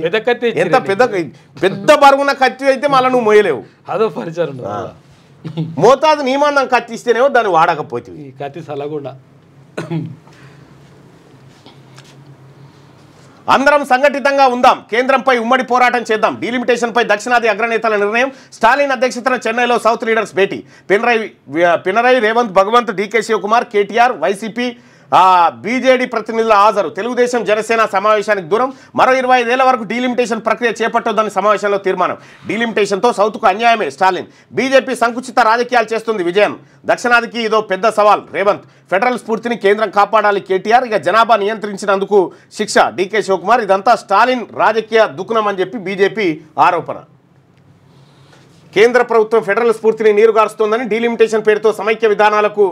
ఎంత పెద్ద బరుగున్న కత్తి అయితే మళ్ళీ నువ్వు మోయలేవు. అదో పరిచయం మోతాదు నియమందం కత్తి ఇస్తేనేమో దాన్ని వాడకపోతే కత్తి సలగుండా. అందరం సంఘటితంగా ఉందాం, కేంద్రంపై ఉమ్మడి పోరాటం చేద్దాం. డీలిమిటేషన్పై దక్షిణాది అగ్రనేతల నిర్ణయం. స్టాలిన్ అధ్యక్షతన చెన్నైలో సౌత్ లీడర్స్ భేటీ. పినరయి, రేవంత్, భగవంత్, డీకే శివకుమార్, కేటీఆర్, వైసీపీ, బీజేడీ ప్రతినిధుల హాజరు. తెలుగుదేశం, జనసేన సమావేశానికి దూరం. మరో 25 ఏళ్ల వరకు డీలిమిటేషన్ ప్రక్రియ చేపట్టొద్దని సమావేశంలో తీర్మానం. డీలిమిటేషన్తో సౌత్కు అన్యాయమే స్టాలిన్. బీజేపీ సంకుచిత రాజకీయాలు చేస్తుంది. విజయన్. దక్షిణాదికి ఇదో పెద్ద సవాల్. రేవంత్. ఫెడరల్ స్ఫూర్తిని కేంద్రం కాపాడాలి. కేటీఆర్. ఇక జనాభా నియంత్రించినందుకు శిక్ష. డీకే శివకుమార్. ఇదంతా స్టాలిన్ రాజకీయ దుకుణం అని చెప్పి బీజేపీ ఆరోపణ. కేంద్ర ప్రభుత్వం ఫెడరల్ స్ఫూర్తిని నీరుగారుస్తోందని, డీలిమిటేషన్ పేరుతో సమైక్య విధానాలకు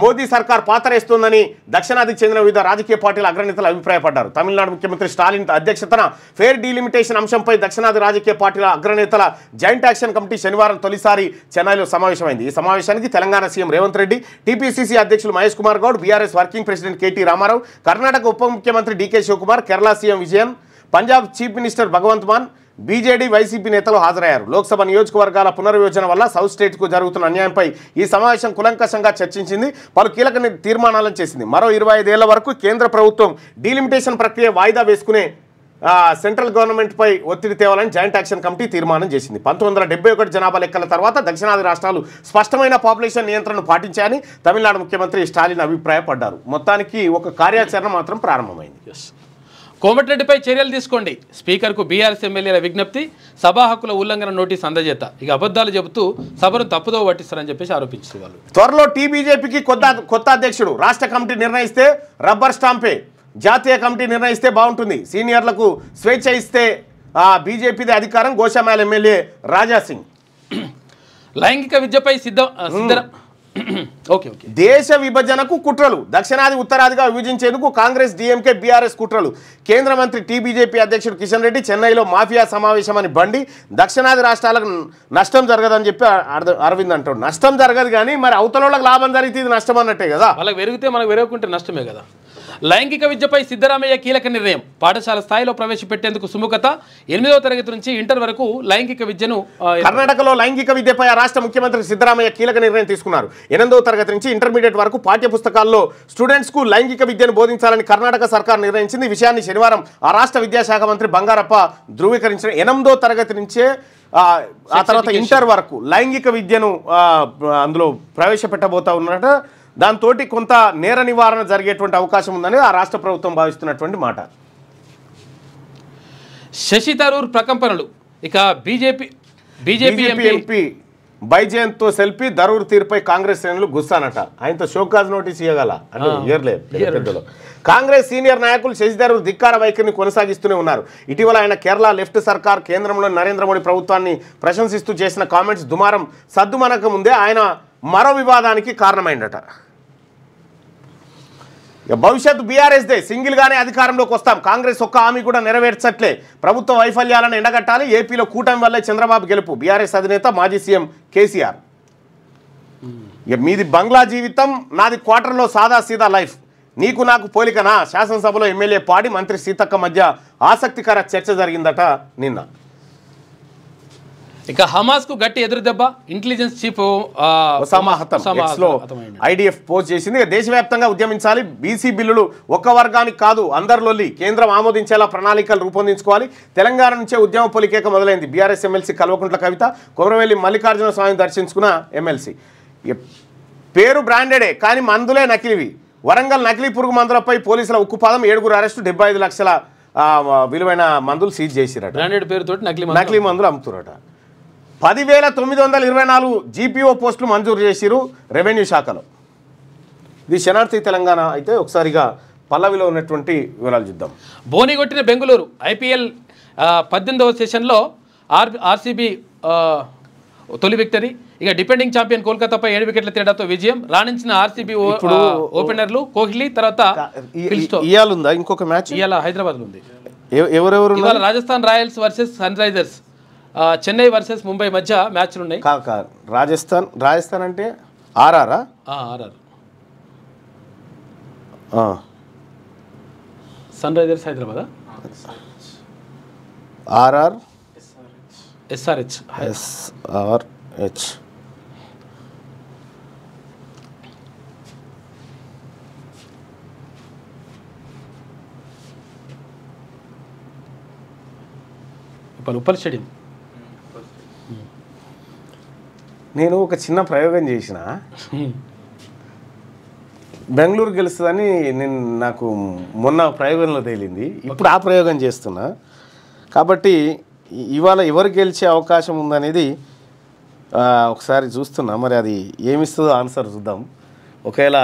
మోదీ సర్కార్ పాతరేస్తోందని దక్షిణాదికి చెందిన వివిధ రాజకీయ పార్టీల అగ్రనేతలు అభిప్రాయపడ్డారు. తమిళనాడు ముఖ్యమంత్రి స్టాలిన్ అధ్యక్షతన ఫేర్ డీలిమిటేషన్ అంశంపై దక్షిణాది రాజకీయ పార్టీల అగ్రనేతల జాయింట్ యాక్షన్ కమిటీ శనివారం తొలిసారి చెన్నైలో సమావేశమైంది. ఈ సమావేశానికి తెలంగాణ సీఎం రేవంత్ రెడ్డి, టీపీసీసీ అధ్యక్షులు మహేష్ కుమార్ గౌడ్, బీఆర్ఎస్ వర్కింగ్ ప్రెసిడెంట్ కేటీ రామారావు, కర్ణాటక ఉప ముఖ్యమంత్రి DK Shivakumar, Kerala CM Vijayan, Punjab chief minister Bhagwant Mann, BJD, YCP నేతలు హాజరయ్యారు. లోక్సభ నియోజకవర్గాల పునర్విభజన వల్ల సౌత్ స్టేట్కు జరుగుతున్న అన్యాయంపై ఈ సమావేశం కులంకషంగా చర్చించింది. పలు కీలక తీర్మానాలను చేసింది. మరో 25 ఏళ్ల వరకు కేంద్ర ప్రభుత్వం డీలిమిటేషన్ ప్రక్రియ వాయిదా వేసుకునే సెంట్రల్ గవర్నమెంట్పై ఒత్తిడి తేవాలని జాయింట్ యాక్షన్ కమిటీ తీర్మానం చేసింది. 1971 జనాభా లెక్కల తర్వాత దక్షిణాది రాష్ట్రాలు స్పష్టమైన పాపులేషన్ నియంత్రణను పాటించాయని తమిళనాడు ముఖ్యమంత్రి స్టాలిన్ అభిప్రాయపడ్డారు. మొత్తానికి ఒక కార్యాచరణ మాత్రం ప్రారంభమైంది. కోమటిరెడ్డిపై చర్యలు తీసుకోండి. స్పీకర్కు బీఆర్ఎస్ ఎమ్మెల్యేల విజ్ఞప్తి. సభా హక్కుల ఉల్లంఘన నోటీస్ అందజేత. ఇక అబద్ధాలు చెబుతూ సభను తప్పుదో పట్టిస్తారని చెప్పేసి ఆరోపించారు వాళ్ళు. త్వరలో టీబీజేపీకి కొత్త అధ్యక్షుడు. రాష్ట్ర కమిటీ నిర్ణయిస్తే రబ్బర్ స్టాంపే. జాతీయ కమిటీ నిర్ణయిస్తే బాగుంటుంది. సీనియర్లకు స్వేచ్ఛ ఇస్తే బీజేపీదే అధికారం. గోషామాల్ ఎమ్మెల్యే రాజాసింగ్. లైంగిక విద్యపై దేశ విభజనకు కుట్రలు. దక్షిణాది ఉత్తరాదిగా విభజించేందుకు కాంగ్రెస్, డీఎంకే, బీఆర్ఎస్ కుట్రలు. కేంద్ర మంత్రి టీబీజేపీ అధ్యక్షుడు కిషన్ రెడ్డి చెన్నైలో మాఫియా సమావేశమని బండి. దక్షిణాది రాష్ట్రాలకు నష్టం జరగదని చెప్పి అరవింద్ అంటాడు. నష్టం జరగదు కానీ మరి అవతల లాభం జరిగితే ఇది నష్టం అన్నట్టే కదా. వాళ్ళకి పెరిగితే మనకు పెరగకుంటే నష్టమే కదా. లైంగిక విద్యపై సిద్ధరామయ్య కీలక నిర్ణయం. పాఠశాల స్థాయిలో ప్రవేశపెట్టేందుకు సుముఖత. 8వ తరగతి నుంచి ఇంటర్ వరకు లైంగిక విద్యను కర్ణాటకలో లైంగిక విద్యపై రాష్ట్ర ముఖ్యమంత్రి సిద్ధరామయ్య కీలక నిర్ణయం తీసుకున్నారు. 8వ తరగతి నుంచి ఇంటర్మీడియట్ వరకు పాఠ్య పుస్తకాల్లో స్టూడెంట్స్ కు లైంగిక విద్యను బోధించాలని కర్ణాటక సర్కార్ నిర్ణయించింది. ఈ విషయాన్ని శనివారం ఆ రాష్ట్ర విద్యాశాఖ మంత్రి బంగారప్ప ధృవీకరించిన. 8వ తరగతి నుంచే ఆ తర్వాత ఇంటర్ వరకు లైంగిక విద్యను అందులో ప్రవేశపెట్టబోతా ఉన్నట. దాంతో కొంత నేర నివారణ జరిగేటువంటి అవకాశం ఉందని ఆ రాష్ట్ర ప్రభుత్వం భావిస్తున్నటువంటి మాట. శశి థరూర్ ప్రకంపనలు. ఇక బీజేపీ ఎంపీ బైజయంత్తో సెల్ఫీ. థరూర్ తీరుపై కాంగ్రెస్ శ్రేణులు గుస్సానట. ఆయనతో షోకాజ్ నోటీస్ ఇవ్వగల అంటే ఇయర్లేదు. కాంగ్రెస్ సీనియర్ నాయకులు శశి థరూర్ ధిక్కార వైఖరిని కొనసాగిస్తూనే ఉన్నారు. ఇటీవల ఆయన కేరళ లెఫ్ట్ సర్కార్ కేంద్రంలో నరేంద్ర మోడీ ప్రభుత్వాన్ని ప్రశంసిస్తూ చేసిన కామెంట్స్ దుమారం సద్దుమనక ముందే ఆయన మరో వివాదానికి కారణమైందట. భవిష్యత్తు బీఆర్ఎస్దే, సింగిల్గానే అధికారంలోకి వస్తాం, కాంగ్రెస్ ఒక్క హామీ కూడా నెరవేర్చట్లే, ప్రభుత్వ వైఫల్యాలను ఎండగట్టాలి, ఏపీలో కూటమి వల్లే చంద్రబాబు గెలుపు. బీఆర్ఎస్ అధినేత మాజీ సీఎం కేసీఆర్. మీది బంగ్లా జీవితం, నాది క్వార్టర్లో సాదా సీదా లైఫ్, నీకు నాకు పోలికనా? శాసనసభలో ఎమ్మెల్యే పాడి మంత్రి సీతక్క మధ్య ఆసక్తికర చర్చ జరిగిందట నిన్న. ఇక హమాస్ కు గట్టి ఎదురు దెబ్బ. Intelligence chief Osama IDF post చేసింది. దేశవ్యాప్తంగా ఉద్యమించాలి, బీసీ బిల్లులు ఒక్క వర్గానికి కాదు అందరిలోని కేంద్రం ఆమోదించేలా ప్రణాళికలు రూపొందించుకోవాలి. తెలంగాణ నుంచే ఉద్యమ పొలికేక మొదలైంది. బీఆర్ఎస్ ఎమ్మెల్సీ కల్వకుంట్ల కవిత కొమరవెల్లి మల్లికార్జున స్వామిని దర్శించుకున్న ఎమ్మెల్సీ. పేరు బ్రాండెడే కానీ మందులే నకిలీవి. వరంగల్ నకిలీ పురుగు మందులపై పోలీసుల ఉక్కుపాదం. 7 అరెస్టు, 75 లక్షల విలువైన మందులు సీజ్ చేసిరట. బ్రాండెడ్ పేరుతో నకిలీ మందులు అమ్ముతురట. 10,924 జీపీఓ పోస్టులు మంజూరు చేసిరు రెవెన్యూ శాఖలో. ఇది శనార్థి తెలంగాణ. అయితే ఒకసారిగా పల్లవిలో ఉన్నటువంటి వివరాలు చూద్దాం. బోని కొట్టిన బెంగళూరు. ఐపీఎల్ 18వ సెషన్లో ఆర్సీబీ తొలి విక్టరీ. ఇక డిపెండింగ్ ఛాంపియన్ కోల్కతాపై 7 వికెట్ల తేడాతో విజయం. రాణించిన ఆర్సీబీ ఓపెనర్లు కోహ్లీ, తర్వాత ఇయాలుందా ఇంకొక మ్యాచ్? ఇయాల హైదరాబాద్ ఉంది. ఎవరెవరు? ఇవాళ Rajasthan Royals versus Sunrisers, Chennai versus Mumbai మధ్య మ్యాచ్లు ఉన్నాయి. రాజస్థాన్ అంటే RR. Sunrisers Hyderabad. RR SRH. Uppal stadium. నేను ఒక చిన్న ప్రయోగం చేసిన. బెంగళూరు గెలుస్తుందని నాకు మొన్న ప్రయోగంలో తేలింది. ఇప్పుడు ఆ ప్రయోగం చేస్తున్నా. కాబట్టి ఇవాళ ఎవరు గెలిచే అవకాశం ఉందనేది ఒకసారి చూస్తున్నా. మరి అది ఏమిస్తుందో ఆన్సర్ చూద్దాం. ఒకవేళ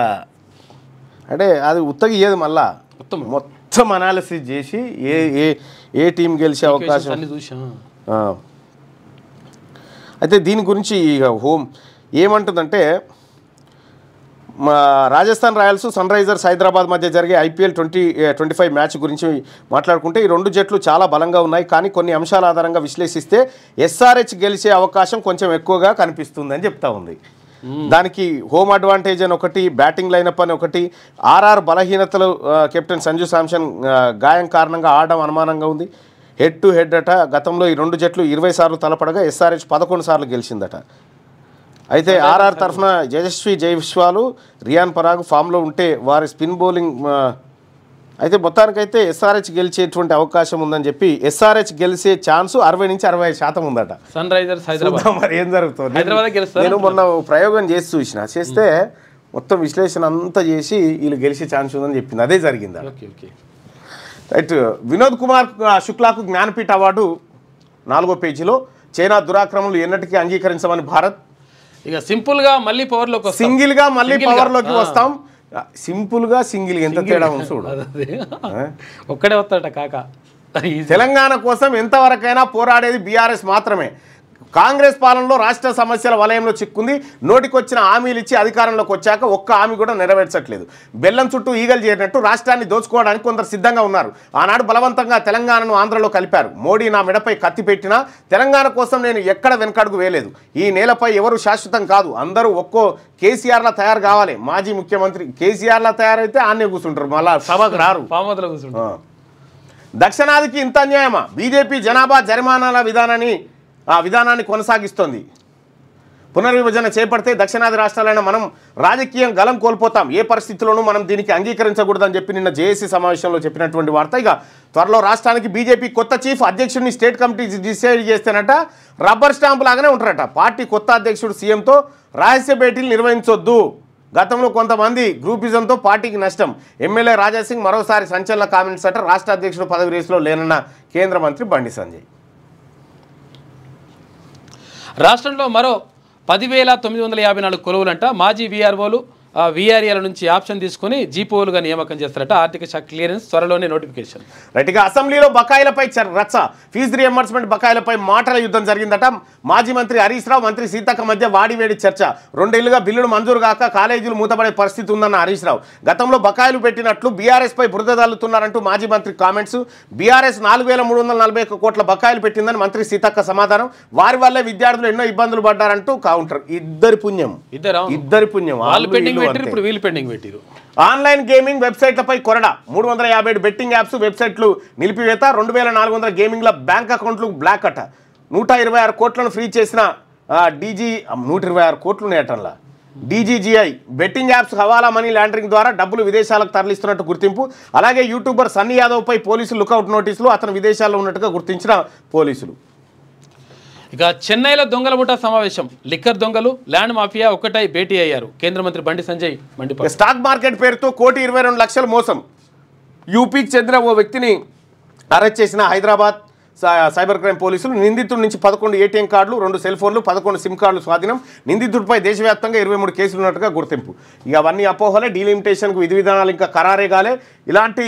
అంటే అది ఉత్తగా ఇయ్యేది, మళ్ళా మొత్తం అనాలిసిస్ చేసి ఏ టీం గెలిచే అవకాశం. అయితే దీని గురించి ఇక ఏమంటుందంటే, Rajasthan Royals Sunrisers Hyderabad మధ్య జరిగే ఐపీఎల్ 2025 మ్యాచ్ గురించి మాట్లాడుకుంటే, ఈ రెండు జట్లు చాలా బలంగా ఉన్నాయి, కానీ కొన్ని అంశాల ఆధారంగా విశ్లేషిస్తే ఎస్ఆర్హెచ్ గెలిచే అవకాశం కొంచెం ఎక్కువగా కనిపిస్తుందని చెప్తా ఉంది. దానికి హోమ్ అడ్వాంటేజ్ అని ఒకటి, బ్యాటింగ్ లైనప్ అని ఒకటి, ఆర్ఆర్ బలహీనతలు, కెప్టెన్ సంజు శాంసన్ గాయం కారణంగా ఆడడం అనుమానంగా ఉంది. హెడ్ టు హెడ్ అట. గతంలో ఈ రెండు జట్లు 20 సార్లు తలపడగా ఎస్ఆర్హెచ్ 11 సార్లు గెలిచిందట. అయితే ఆర్ఆర్ తరఫున యశస్వి జైస్వాల్, రియాన్ పరాగ్ ఫామ్లో ఉంటే వారి స్పిన్ బౌలింగ్. అయితే మొత్తానికైతే ఎస్ఆర్హెచ్ గెలిచేటువంటి అవకాశం ఉందని చెప్పి, ఎస్ఆర్హెచ్ గెలిచే ఛాన్స్ 60 నుంచి 65% ఉందట. Sunrisers Hyderabad. మరి ఏం జరుగుతుంది? హైదరాబాద్ నేను మొన్న ప్రయోగం చేస్తే మొత్తం విశ్లేషణ అంతా చేసి వీళ్ళు గెలిచే ఛాన్స్ ఉందని చెప్పింది. అదే జరిగింది. రైట్. వినోద్ కుమార్ శుక్లాకు జ్ఞానపీఠ అవార్డు 4వ పేజీలో. చైనా దురాక్రమణలు ఎన్నటికీ అంగీకరించమని భారత్. ఇక సింగిల్గా మళ్ళీ పవర్లోకి వస్తాం. సింపుల్గా సింగిల్ ఎంత తేడా ఉంది చూడు. ఒక్కడే వస్తాడట కాక. తెలంగాణ కోసం ఎంతవరకైనా పోరాడేది బీఆర్ఎస్ మాత్రమే. కాంగ్రెస్ పాలనలో రాష్ట్ర సమస్యల వలయంలో చిక్కుంది. నోటికొచ్చిన హామీలు ఇచ్చి అధికారంలోకి వచ్చాక ఒక్క హామీ కూడా నెరవేర్చట్లేదు. బెల్లం చుట్టూ ఈగలు చేరినట్టు రాష్ట్రాన్ని దోచుకోవడానికి కొందరు సిద్ధంగా ఉన్నారు. ఆనాడు బలవంతంగా తెలంగాణను ఆంధ్రలో కలిపారు. మోడీ నా మెడపై కత్తి పెట్టినా తెలంగాణ కోసం నేను ఎక్కడ వెనకడుగు వేయలేదు. ఈ నేలపై ఎవరు శాశ్వతం కాదు, అందరూ ఒక్కో కేసీఆర్లా తయారు కావాలి. మాజీ ముఖ్యమంత్రి కేసీఆర్లా తయారైతే ఆన్నే కూర్చుంటారు, మళ్ళా సభకు రారు. దక్షిణాదికి ఇంత అన్యాయమా? బీజేపీ జనాభా జరిమానాల విధానాన్ని కొనసాగిస్తోంది. పునర్విభజన చేపడితే దక్షిణాది రాష్ట్రాలైన మనం రాజకీయం గలం కోల్పోతాం. ఏ పరిస్థితుల్లోనూ మనం దీనికి అంగీకరించకూడదని చెప్పి నిన్న జేఏసీ సమావేశంలో చెప్పినటువంటి వార్త. ఇక త్వరలో రాష్ట్రానికి బీజేపీ కొత్త చీఫ్ అధ్యక్షుడిని స్టేట్ కమిటీ డిసైడ్ చేస్తేనట రబ్బర్ స్టాంప్ లాగానే ఉంటారట. పార్టీ కొత్త అధ్యక్షుడు సీఎంతో రహస్య భేటీలు నిర్వహించొద్దు. గతంలో కొంతమంది గ్రూపిజంతో పార్టీకి నష్టం. ఎమ్మెల్యే రాజాసింగ్ మరోసారి సంచలన కామెంట్స్ అట. రాష్ట్ర అధ్యక్షుడు పదవి రేసులో లేనన్న కేంద్ర మంత్రి బండి సంజయ్. రాష్ట్రంలో మరో 10,954 కొలువులంట. మాజీ వీఆర్ఓలు వీఆర్ఏల నుంచి ఆప్షన్ తీసుకుని జీపీఓలుగా నియామకం చేస్తారట. ఆర్థిక శాఖ క్లియరెన్స్ త్వరలోనే నోటిఫికేషన్. రైట్గా అసెంబ్లీలో బకాయిలపై రచ్చ. ఫీజు రియంబర్స్మెంట్ బకాయిలపై మాటల యుద్ధం జరిగిందట. మాజీ మంత్రి హరీష్ రావు, మంత్రి సీతక్క మధ్య వాడివేడి చర్చ. 2 ఏళ్లుగా బిల్లులు మంజూరు కాక కాలేజీలు మూతపడే పరిస్థితి ఉందన్న హరీష్ రావు. గతంలో బకాయిలు పెట్టినట్లు బీఆర్ఎస్ పై బురద తల్లుతున్నారంటూ మాజీ మంత్రి కామెంట్స్. బీఆర్ఎస్ 4,341 కోట్ల బకాయిలు పెట్టిందని మంత్రి సీతక్క సమాధానం. వారి వల్లే విద్యార్థులు ఎన్నో ఇబ్బందులు పడ్డారంటూ కౌంటర్. ఇద్దరి పుణ్యం. ఆన్లైన్ గేమింగ్ వెబ్సైట్లపై కొరడ. 357 బెట్టింగ్ యాప్స్, వెబ్సైట్లు నిలిపివేత. 2,400 గేమింగ్ల బ్యాంక్ అకౌంట్లు బ్లాక్ అట. 126 కోట్లను ఫ్రీ చేసిన డీజీ 126 కోట్లు నేటంలా. డీజీజీఐ బెట్టింగ్ యాప్స్ హవాలా మనీ లాండరింగ్ ద్వారా డబ్బులు విదేశాలకు తరలిస్తున్నట్టు గుర్తింపు. అలాగే యూట్యూబర్ సన్నీ యాదవ్పై పోలీసులు లుకౌట్ నోటీసులు. అతను విదేశాల్లో ఉన్నట్టుగా గుర్తించిన పోలీసులు. ఇక చెన్నైలో దొంగల ముఠా సమావేశం. లిక్కర్ దొంగలు, ల్యాండ్ మాఫియా ఒక్కటై భేటీ అయ్యారు. కేంద్ర మంత్రి బండి సంజయ్ మండిపాడు. స్టాక్ మార్కెట్ పేరుతో 1,22,00,000 మోసం. యూపీకి చెందిన ఓ వ్యక్తిని అరెస్ట్ చేసిన హైదరాబాద్ సైబర్ క్రైమ్ పోలీసులు. నిందితుడి నుంచి 11 ఏటీఎం కార్డులు, 2 సెల్ ఫోన్లు, 11 సిమ్ కార్డులు స్వాధీనం. నిందితుడిపై దేశవ్యాప్తంగా 23 కేసులు ఉన్నట్టుగా గుర్తింపు. ఇక అవన్నీ అపోహలే. డీలిమిటేషన్కు విధి విధానాలు ఇంకా ఖరారే కాలే. ఇలాంటి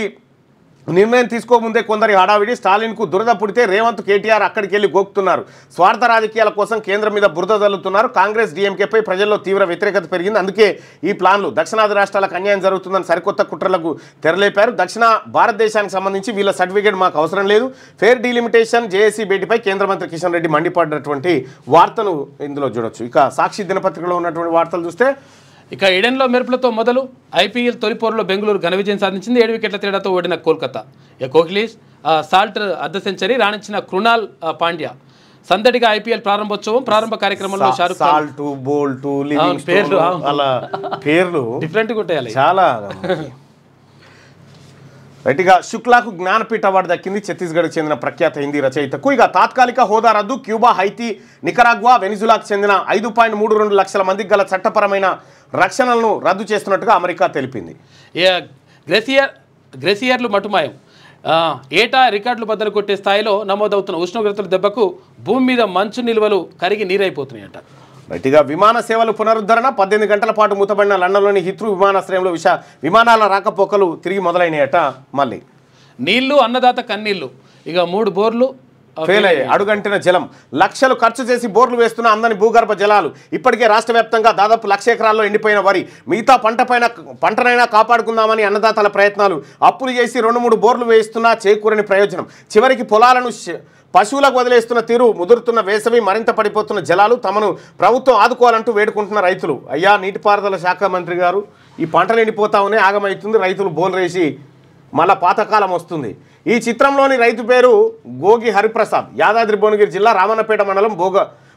నిర్ణయం తీసుకోముందే కొందరి హడావిడి. స్టాలిన్కు దురద పుడితే రేవంత్, కేటీఆర్ అక్కడికి వెళ్ళి గోకుతున్నారు. స్వార్థ రాజకీయాల కోసం కేంద్రం మీద బురద తల్లుతున్నారు. కాంగ్రెస్ డీఎంకేపై ప్రజల్లో తీవ్ర వ్యతిరేకత పెరిగింది. అందుకే ఈ ప్లాన్లు. దక్షిణాది రాష్ట్రాలకు అన్యాయం జరుగుతుందని సరికొత్త కుట్రలకు తెరలేపారు. దక్షిణ భారతదేశానికి సంబంధించి వీళ్ళ సర్టిఫికేట్ మాకు అవసరం లేదు. ఫేర్ డీలిమిటేషన్ జేఏసీ భేటీపై కేంద్ర మంత్రి కిషన్ రెడ్డి మండిపడినటువంటి వార్తను ఇందులో చూడొచ్చు. ఇక సాక్షి దినపత్రికలో ఉన్నటువంటి వార్తలు చూస్తే ఇక ఈడెన్లో మెరుపులతో మొదలు. ఐపీఎల్ తొలి పోరులో బెంగళూరు ఘన విజయం సాధించింది. 7 వికెట్ల తేడాతో ఓడిన కోల్కతా. ఇక కోహ్లీ సాల్ట్ అర్ధ సెంచరీ రాణించిన కృణాల్ పాండ్యా. సందడిగా ఐపీఎల్ ప్రారంభోత్సవం. ప్రారంభ కార్యక్రమంలో షారుఖ్ ఖాన్ పేర్లు డిఫరెంట్గా ఉంటాయి చాలా. రైట్గా శుక్లాకు జ్ఞానపీఠ అవార్డు దక్కింది. ఛత్తీస్గఢ్కి చెందిన ప్రఖ్యాత హిందీ రచయితకు. ఇక తాత్కాలిక హోదా రద్దు. క్యూబా, హైతీ, నికరాగ్వా, వెనిజులాకు చెందిన 5.32 లక్షల మందికి గల చట్టపరమైన రక్షణలను రద్దు చేస్తున్నట్టుగా అమెరికా తెలిపింది. గ్లేసియర్లు మటుమాయం. ఏటా రికార్డులు బద్దలు కొట్టే స్థాయిలో నమోదవుతున్న ఉష్ణోగ్రతల దెబ్బకు భూమి మీద మంచు నిల్వలు కరిగి నీరైపోతున్నాయట. రైట్గా విమాన సేవలు పునరుద్ధరణ. 18 గంటల పాటు మూతబడిన లండన్లోని హిత్రూ విమానాశ్రయంలో విమానాల రాకపోకలు తిరిగి మొదలైనాయట. మళ్ళీ నీళ్లు, అన్నదాత కన్నీళ్లు. ఇక 3 బోర్లు ఫెయిల్ అయ్యాయి. అడుగంటిన జలం. లక్షలు ఖర్చు చేసి బోర్లు వేస్తున్న అందని భూగర్భ జలాలు. ఇప్పటికే రాష్ట్ర వ్యాప్తంగా దాదాపు 1,00,000 ఎకరాల్లో ఎండిపోయిన వరి. మిగతా పంటనైనా కాపాడుకుందామని అన్నదాతల ప్రయత్నాలు. అప్పులు చేసి 2-3 బోర్లు వేస్తున్నా చేకూరని ప్రయోజనం. చివరికి పొలాలను పశువులకు వదిలేస్తున్న తీరు, ముదురుతున్న వేసవి, మరింత పడిపోతున్న జలాలు. తమను ప్రభుత్వం ఆదుకోవాలంటూ వేడుకుంటున్న రైతులు. అయ్యా నీటిపారుదల శాఖ మంత్రి గారు, ఈ పంటలు ఎండిపోతా ఉన్నాయి, ఆగమవుతుంది, రైతులు బోర్లు వేసి మళ్ళా పాతకాలం వస్తుంది. ఈ చిత్రంలోని రైతు పేరు గోగి హరిప్రసాద్. యాదాద్రి భువనగిరి జిల్లా రామన్నపేట మండలం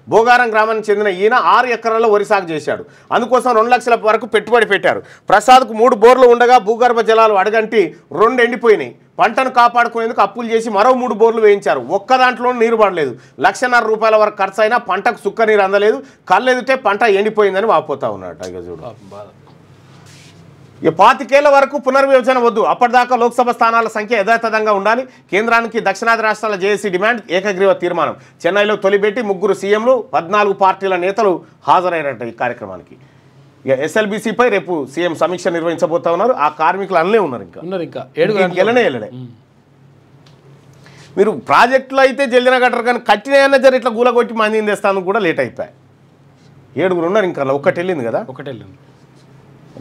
భోగారం గ్రామానికి చెందిన ఈయన 6 ఎకరాల్లో వరి సాగు చేశాడు. అందుకోసం 2 లక్షల వరకు పెట్టుబడి పెట్టారు. ప్రసాద్కు 3 బోర్లు ఉండగా భూగర్భ జలాలు అడగంటి 2 ఎండిపోయినాయి. పంటను కాపాడుకునేందుకు అప్పులు చేసి మరో 3 బోర్లు వేయించారు. ఒక్క దాంట్లో నీరు పడలేదు. 1,50,000 రూపాయల వరకు ఖర్చు అయినా పంటకు సుక్క నీరు అందలేదు. కళ్ళెదితే పంట ఎండిపోయిందని వాపోతా ఉన్నాడు. ఇక చూడు, ఇక 25 ఏళ్ల వరకు పునర్విభజన వద్దు. అప్పటిదాకా లోక్సభ స్థానాల సంఖ్య యథాతథంగా ఉండాలి. కేంద్రానికి దక్షిణాది రాష్ట్రాల జేఏసీ డిమాండ్. ఏకగ్రీవ తీర్మానం. చెన్నైలో తొలిబెట్టి 3 సీఎంలు, 14 పార్టీల నేతలు హాజరైనట్టు ఈ కార్యక్రమానికి. ఇక ఎస్ఎల్బీసీపై రేపు సీఎం సమీక్ష నిర్వహించబోతా ఉన్నారు. ఆ కార్మికులు అల్లే ఉన్నారు. ఇంకా 7 వెళ్ళనే. మీరు ప్రాజెక్టులో అయితే జల్దిన కట్టరు కానీ కట్టిన జర ఇట్లా గూలగొట్టి మందిని తెస్తాను కూడా లేట్ అయిపోయాయి. 7 ఉన్నారు ఇంకా, ఒకటి వెళ్ళింది కదా.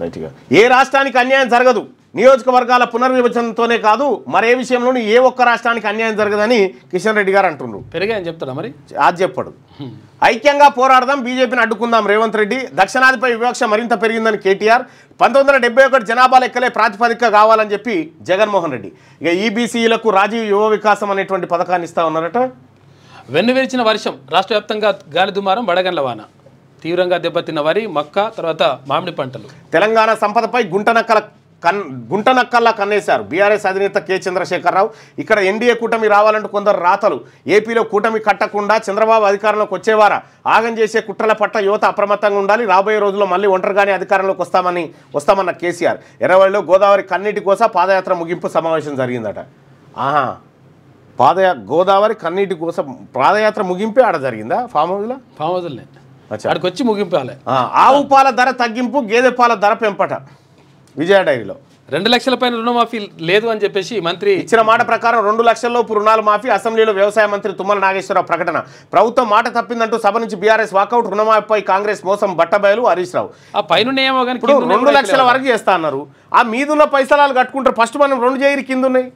రైట్గా ఏ రాష్ట్రానికి అన్యాయం జరగదు, నియోజకవర్గాల పునర్విభజనతోనే కాదు మరే విషయంలోనూ ఏ ఒక్క రాష్ట్రానికి అన్యాయం జరగదని కిషన్ రెడ్డి గారు అంటున్నారు. పెరిగాయని చెప్తాడా మరి? అది చెప్పడు. ఐక్యంగా పోరాడదాం, బీజేపీని అడ్డుకుందాం రేవంత్ రెడ్డి. దక్షిణాదిపై వివక్ష మరింత పెరిగిందని కేటీఆర్. 1971 జనాభా లెక్కలే ప్రాతిపదిక కావాలని చెప్పి జగన్మోహన్ రెడ్డి. ఇక ఈబీసీలకు రాజీవ్ యువ వికాసం అనేటువంటి పథకాన్ని ఇస్తా ఉన్నారట. వెన్నువిరిచిన వర్షం, రాష్ట్ర వ్యాప్తంగా గాలి దుమారం, వడగండ్ల వాన, తీవ్రంగా దెబ్బతిన్న వరి, మక్క, తర్వాత మామిడి పంటలు. తెలంగాణ సంపదపై గుంటనక్కల్లా కన్నేశారు బీఆర్ఎస్ అధినేత కె చంద్రశేఖరరావు. ఇక్కడ ఎన్డీఏ కూటమి రావాలంటూ కొందరు రాతలు. ఏపీలో కూటమి కట్టకుండా చంద్రబాబు అధికారంలోకి వచ్చేవారా? ఆగం చేసే కుట్రల పట్ల యువత అప్రమత్తంగా ఉండాలి. రాబోయే రోజుల్లో మళ్ళీ ఒంటరిగానే అధికారంలోకి వస్తామన్న కేసీఆర్. ఎర్రవల్లిలో గోదావరి కన్నీటి కోస పాదయాత్ర ముగింపు సమావేశం జరిగిందట. గోదావరి కన్నీటి కోసం పాదయాత్ర ముగింపే ఆడ జరిగిందా? ఫామ్ హౌస్లే అక్కడికి వచ్చి ముగింపాలి. ఆవు పాల ధర తగ్గింపు, గేదె పాల ధర పెంపట. విజయ డైరీలో 2 లక్షల పైన రుణమాఫీ లేదు అని చెప్పేసి మంత్రి ఇచ్చిన మాట ప్రకారం 2 లక్షలలోపు రుణాలు మాఫీ. అసెంబ్లీలో వ్యవసాయ మంత్రి తుమ్మల నాగేశ్వరరావు ప్రకటన. ప్రభుత్వం మాట తప్పిందంటూ సభ నుంచి బీఆర్ఎస్ వాకౌట్. రుణమాఫీపై కాంగ్రెస్ మోసం బట్టబయలు. హరీష్ రావు ఆ పైన ఏమో కానీ 2 లక్షల వరకు చేస్తా అన్నారు. ఆ మీదున్న పైసలు కట్టుకుంటారు. ఫస్ట్ మనం 2 చేయరు కింద ఉన్నాయి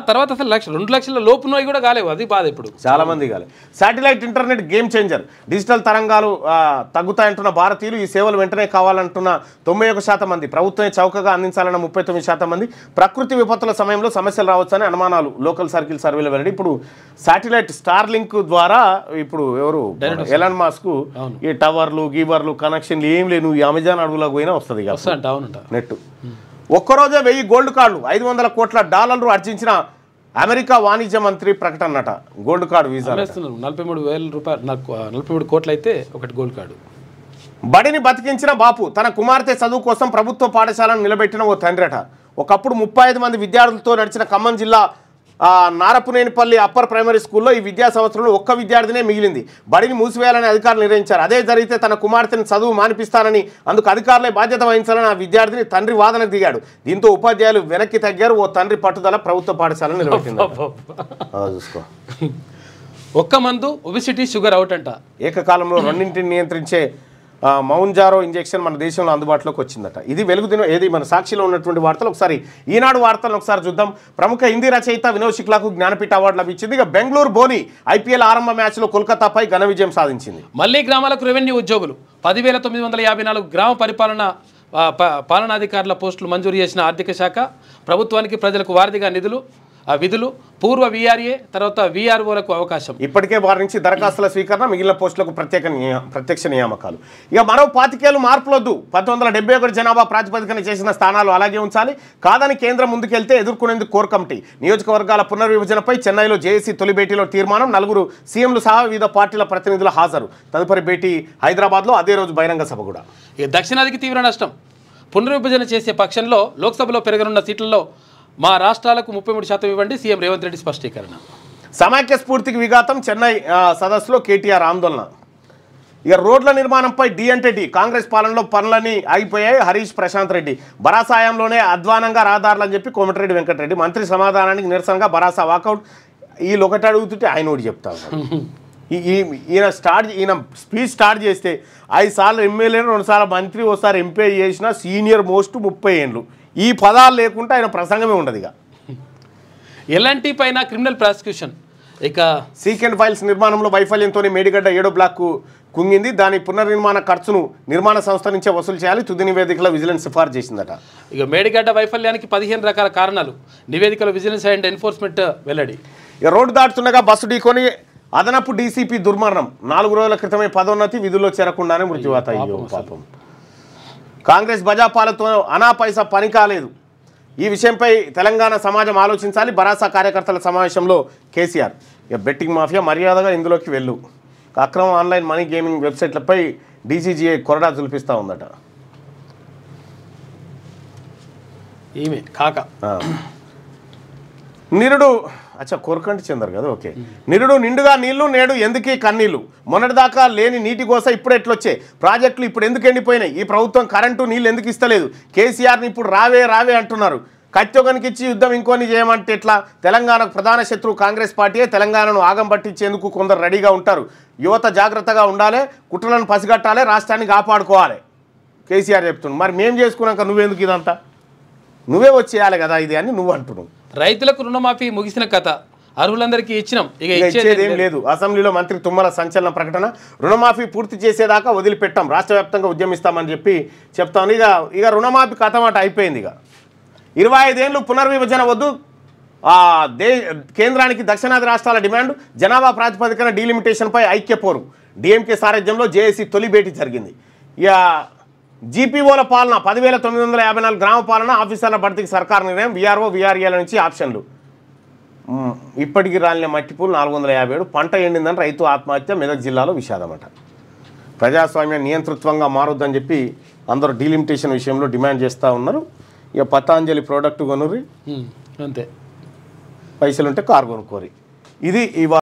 తర్వాత అసలు 2 లక్షల లోపు నోయి కూడా కాలేవు. అది బాధ. ఇప్పుడు చాలా మంది కాలేదు. Satellite internet game changer. Digital తరంగాలు తగ్గుతాయంటున్న భారతీయులు ఈ సేవలు వెంటనే కావాలంటున్న 91% మంది. ప్రభుత్వమే చౌకగా అందించాలన్న 39% మంది. ప్రకృతి విపత్తుల సమయంలో సమస్యలు రావచ్చని అనుమానాలు. లోకల్ సర్కిల్ సర్వేలో వెల్లడి. ఇప్పుడు శాటిలైట్ స్టార్ లింక్ ద్వారా ఇప్పుడు ఎవరు ఎలాన్ మాస్క్ ఈ టవర్లు గీవర్లు కనెక్షన్లు ఏం లేవు. ఈ అమెజాన్ అడవులకు పోయినా వస్తుంది నెట్. ఒక్కరోజే 1000 గోల్డ్ కార్డులు, $500 కోట్ల ఆర్జించిన అమెరికా వాణిజ్య మంత్రి ప్రకటనట. గోల్డ్ కార్డు వీసా 43,000 రూపాయలు, 43 కోట్లు అయితే ఒకటి గోల్డ్ కార్డు. బడిని బతికించిన బాపు. తన కుమార్తె చదువు కోసం ప్రభుత్వ పాఠశాలను నిలబెట్టిన ఓ తండ్రట. ఒకప్పుడు 35 మంది విద్యార్థులతో నడిచిన ఖమ్మం జిల్లా నారపునేనిపల్లి అప్పర్ ప్రైమరీ స్కూల్లో ఈ విద్యా సంవత్సరంలో ఒక్క విద్యార్థినే మిగిలింది. బడిని మూసివేయాలని అధికారులు నిర్ణయించారు. అదే జరిగితే తన కుమార్తెను చదువు మానిపిస్తానని, అందుకు అధికారులే బాధ్యత వహించాలని ఆ విద్యార్థిని తండ్రి వాదనకు దిగాడు. దీంతో ఉపాధ్యాయులు వెనక్కి తగ్గారు. ఓ తండ్రి పట్టుదల ప్రభుత్వ పాఠశాలను నిలబెట్టింది. చూసుకో. ఒక్క మందు ఒబిసిటీ షుగర్ అవుట్ అంట. ఏకకాలంలో రెండింటిని నియంత్రించే మౌంజారో ఇంజెక్షన్ మన దేశంలో అందుబాటులోకి వచ్చిందట. ఇది వెలుగుదిన ఏది మన సాక్షిలో ఉన్నటువంటి వార్తలు. ఒకసారి ఈనాడు వార్తలను ఒకసారి చూద్దాం. ప్రముఖ హిందీ రచయిత వినోద్ శుక్లాకు జ్ఞానపీఠ అవార్డు లభించింది. ఇక బెంగళూరు బోని ఐపీఎల్ ఆరంభ మ్యాచ్లో కోల్కతాపై ఘన విజయం సాధించింది. మళ్లీ గ్రామాలకు రెవెన్యూ ఉద్యోగులు 10,954 గ్రామ పాలనాధికారుల పోస్టులు మంజూరు చేసిన ఆర్థిక శాఖ. ప్రభుత్వానికి ప్రజలకు వారధిగా విధులు. పూర్వ వీఆర్ఏ తర్వాత వీఆర్ఓలకు అవకాశం. ఇప్పటికే వారి నుంచి దరఖాస్తుల స్వీకరణ, మిగిలిన పోస్టులకు ప్రత్యక్ష నియామకాలు. ఇక మరో 25 మార్పులొద్దు. 1971 జనాభా ప్రాతిపదికన చేసిన స్థానాలు అలాగే ఉంచాలి. కాదని కేంద్రం ముందుకెళ్తే ఎదుర్కొనేందుకు కోర్ కమిటీ. నియోజకవర్గాల పునర్విభజనపై చెన్నైలో జేఏసీ తొలి భేటీలో తీర్మానం. 4 సీఎంలు సహా వివిధ పార్టీల ప్రతినిధుల హాజరు. తదుపరి భేటీ హైదరాబాద్లో, అదే రోజు బహిరంగ సభ కూడా. ఇక దక్షిణాదికి తీవ్ర నష్టం. పునర్విభజన చేసే పక్షంలో లోక్సభలో పెరగనున్న సీట్లలో మా రాష్ట్రాలకు 33% ఇవ్వండి, సీఎం రేవంత్ రెడ్డి స్పష్టీకరణ. సమాఖ్య స్ఫూర్తికి విఘాతం. చెన్నై సదస్సులో కేటీఆర్ ఆందోళన. ఇక రోడ్ల నిర్మాణంపై డి అంటే డి. కాంగ్రెస్ పాలనలో పనులన్నీ ఆగిపోయాయి. హరీష్ ప్రశాంత్ రెడ్డి. బరాసాయంలోనే అధ్వానంగా రహదారులు అని చెప్పి కోమటిరెడ్డి వెంకటరెడ్డి. మంత్రి సమాధానానికి నిరసనగా బరాసా వాకౌట్. వీళ్ళు ఒకటి అడుగుతుంటే ఆయన ఒకటి చెప్తారు. ఈయన స్పీచ్ స్టార్ట్ చేస్తే 5 సార్లు ఎమ్మెల్యేలు, 2 సార్లు మంత్రి, ఒకసారి ఎంపీ చేసిన సీనియర్ మోస్ట్ 30 ఏళ్ళు. ఈ పదాలు లేకుంటే ఆయన ప్రసంగమే ఉండదు. ఇక ఎల్ఎన్టీ పైన క్రిమినల్ ప్రాసిక్యూషన్. ఇక సీకెండ్ ఫైల్స్ నిర్మాణంలో వైఫల్యంతోనే మేడిగడ్డ 7వ బ్లాక్ కుంగింది. దాని పునర్నిర్మాణ ఖర్చును నిర్మాణ సంస్థ నుంచే వసూలు చేయాలి. తుది నివేదికలో విజిలెన్స్ సిఫార్సు చేసిందట. ఇక మేడిగడ్డ వైఫల్యానికి 15 రకాల కారణాలు నివేదికలో విజిలెన్స్ అండ్ ఎన్ఫోర్స్మెంట్ వెల్లడి. ఇక రోడ్డు దాటుతుండగా బస్సు ఢీకొని అదనపు డీసీపీ దుర్మరణం. 4 రోజుల క్రితమే పదోన్నతి, విధుల్లో చేరకుండానే మృత్యువాత. అయ్యో పాపం. కాంగ్రెస్ బజాపాలతో అనా పైసా పని కాలేదు. ఈ విషయంపై తెలంగాణ సమాజం ఆలోచించాలి. బరాసా కార్యకర్తల సమావేశంలో కేసీఆర్. ఇక బెట్టింగ్ మాఫియా మర్యాదగా ఇందులోకి వెళ్ళు. అక్రమ ఆన్లైన్ మనీ గేమింగ్ వెబ్సైట్లపై డీజీజీఏ కొరడా జులిపిస్తూ ఉందట. ఈమె కాక నిరుడు కోరకంటి చెందరు కదా. ఓకే. నిరుడు నిండుగా నీళ్లు, నేడు ఎందుకీ కన్నీళ్లు. మొన్నటిదాకా లేని నీటి కోస ఇప్పుడు ఎట్లొచ్చే. ప్రాజెక్టులు ఇప్పుడు ఎందుకు ఎండిపోయినాయి. ఈ ప్రభుత్వం కరెంటు నీళ్ళు ఎందుకు ఇస్తలేదు. కేసీఆర్ని ఇప్పుడు రావే రావే అంటున్నారు. కత్తిొకనికి ఇచ్చి యుద్ధం ఇంకోని చేయమంటే ఎట్లా? తెలంగాణకు ప్రధాన శత్రువు కాంగ్రెస్ పార్టీయే. తెలంగాణను ఆగం పట్టించేందుకు కొందరు రెడీగా ఉంటారు. యువత జాగ్రత్తగా ఉండాలి, కుట్రలను పసిగట్టాలి, రాష్ట్రాన్ని కాపాడుకోవాలి కేసీఆర్ చెప్తున్నాడు. మరి మేము చేసుకున్నాక నువ్వెందుకు ఇదంతా? నువ్వే వచ్చేయాలి కదా ఇది అని నువ్వు అంటున్నావు. రైతులకు రుణమాఫీ ముగిసిన కథ, అర్హులందరికీ ఇచ్చినాం, ఇక ఇచ్చేది ఏం లేదు. అసెంబ్లీలో మంత్రి తుమ్మల సంచలన ప్రకటన, రుణమాఫీ పూర్తి చేసేదాకా వదిలిపెట్టాం, రాష్ట్ర వ్యాప్తంగా ఉద్యమిస్తామని చెప్తాను. ఇక రుణమాఫీ కథమాట అయిపోయింది. ఇక 25 ఏళ్ళు పునర్విభజన వద్దు, కేంద్రానికి దక్షిణాది రాష్ట్రాల డిమాండ్, జనాభా ప్రాతిపదికన డీలిమిటేషన్పై ఐక్యపోరు, డిఎంకే సారథ్యంలో జేఏసీ తొలి భేటీ జరిగింది. ఇక జీపీఓల పాలన 10,954 గ్రామ పాలన, ఆఫీసర్ల భర్తీకి సర్కారు నిర్ణయం, వీఆర్ఓ వీఆర్ఏల నుంచి ఆప్షన్లు. ఇప్పటికి రాలిన మట్టిపూలు 457, పంట ఎండిందని రైతు ఆత్మహత్య, మెదక్ జిల్లాలో విషాదమట. ప్రజాస్వామ్య నియంతృత్వంగా మారొద్దని చెప్పి అందరూ డీలిమిటేషన్ విషయంలో డిమాండ్ చేస్తూ ఉన్నారు. ఇక పతాంజలి ప్రోడక్ట్ కొనుర్రి, అంతే, పైసలుంటే కారు కొనుక్కోరి. ఇది ఇవాళ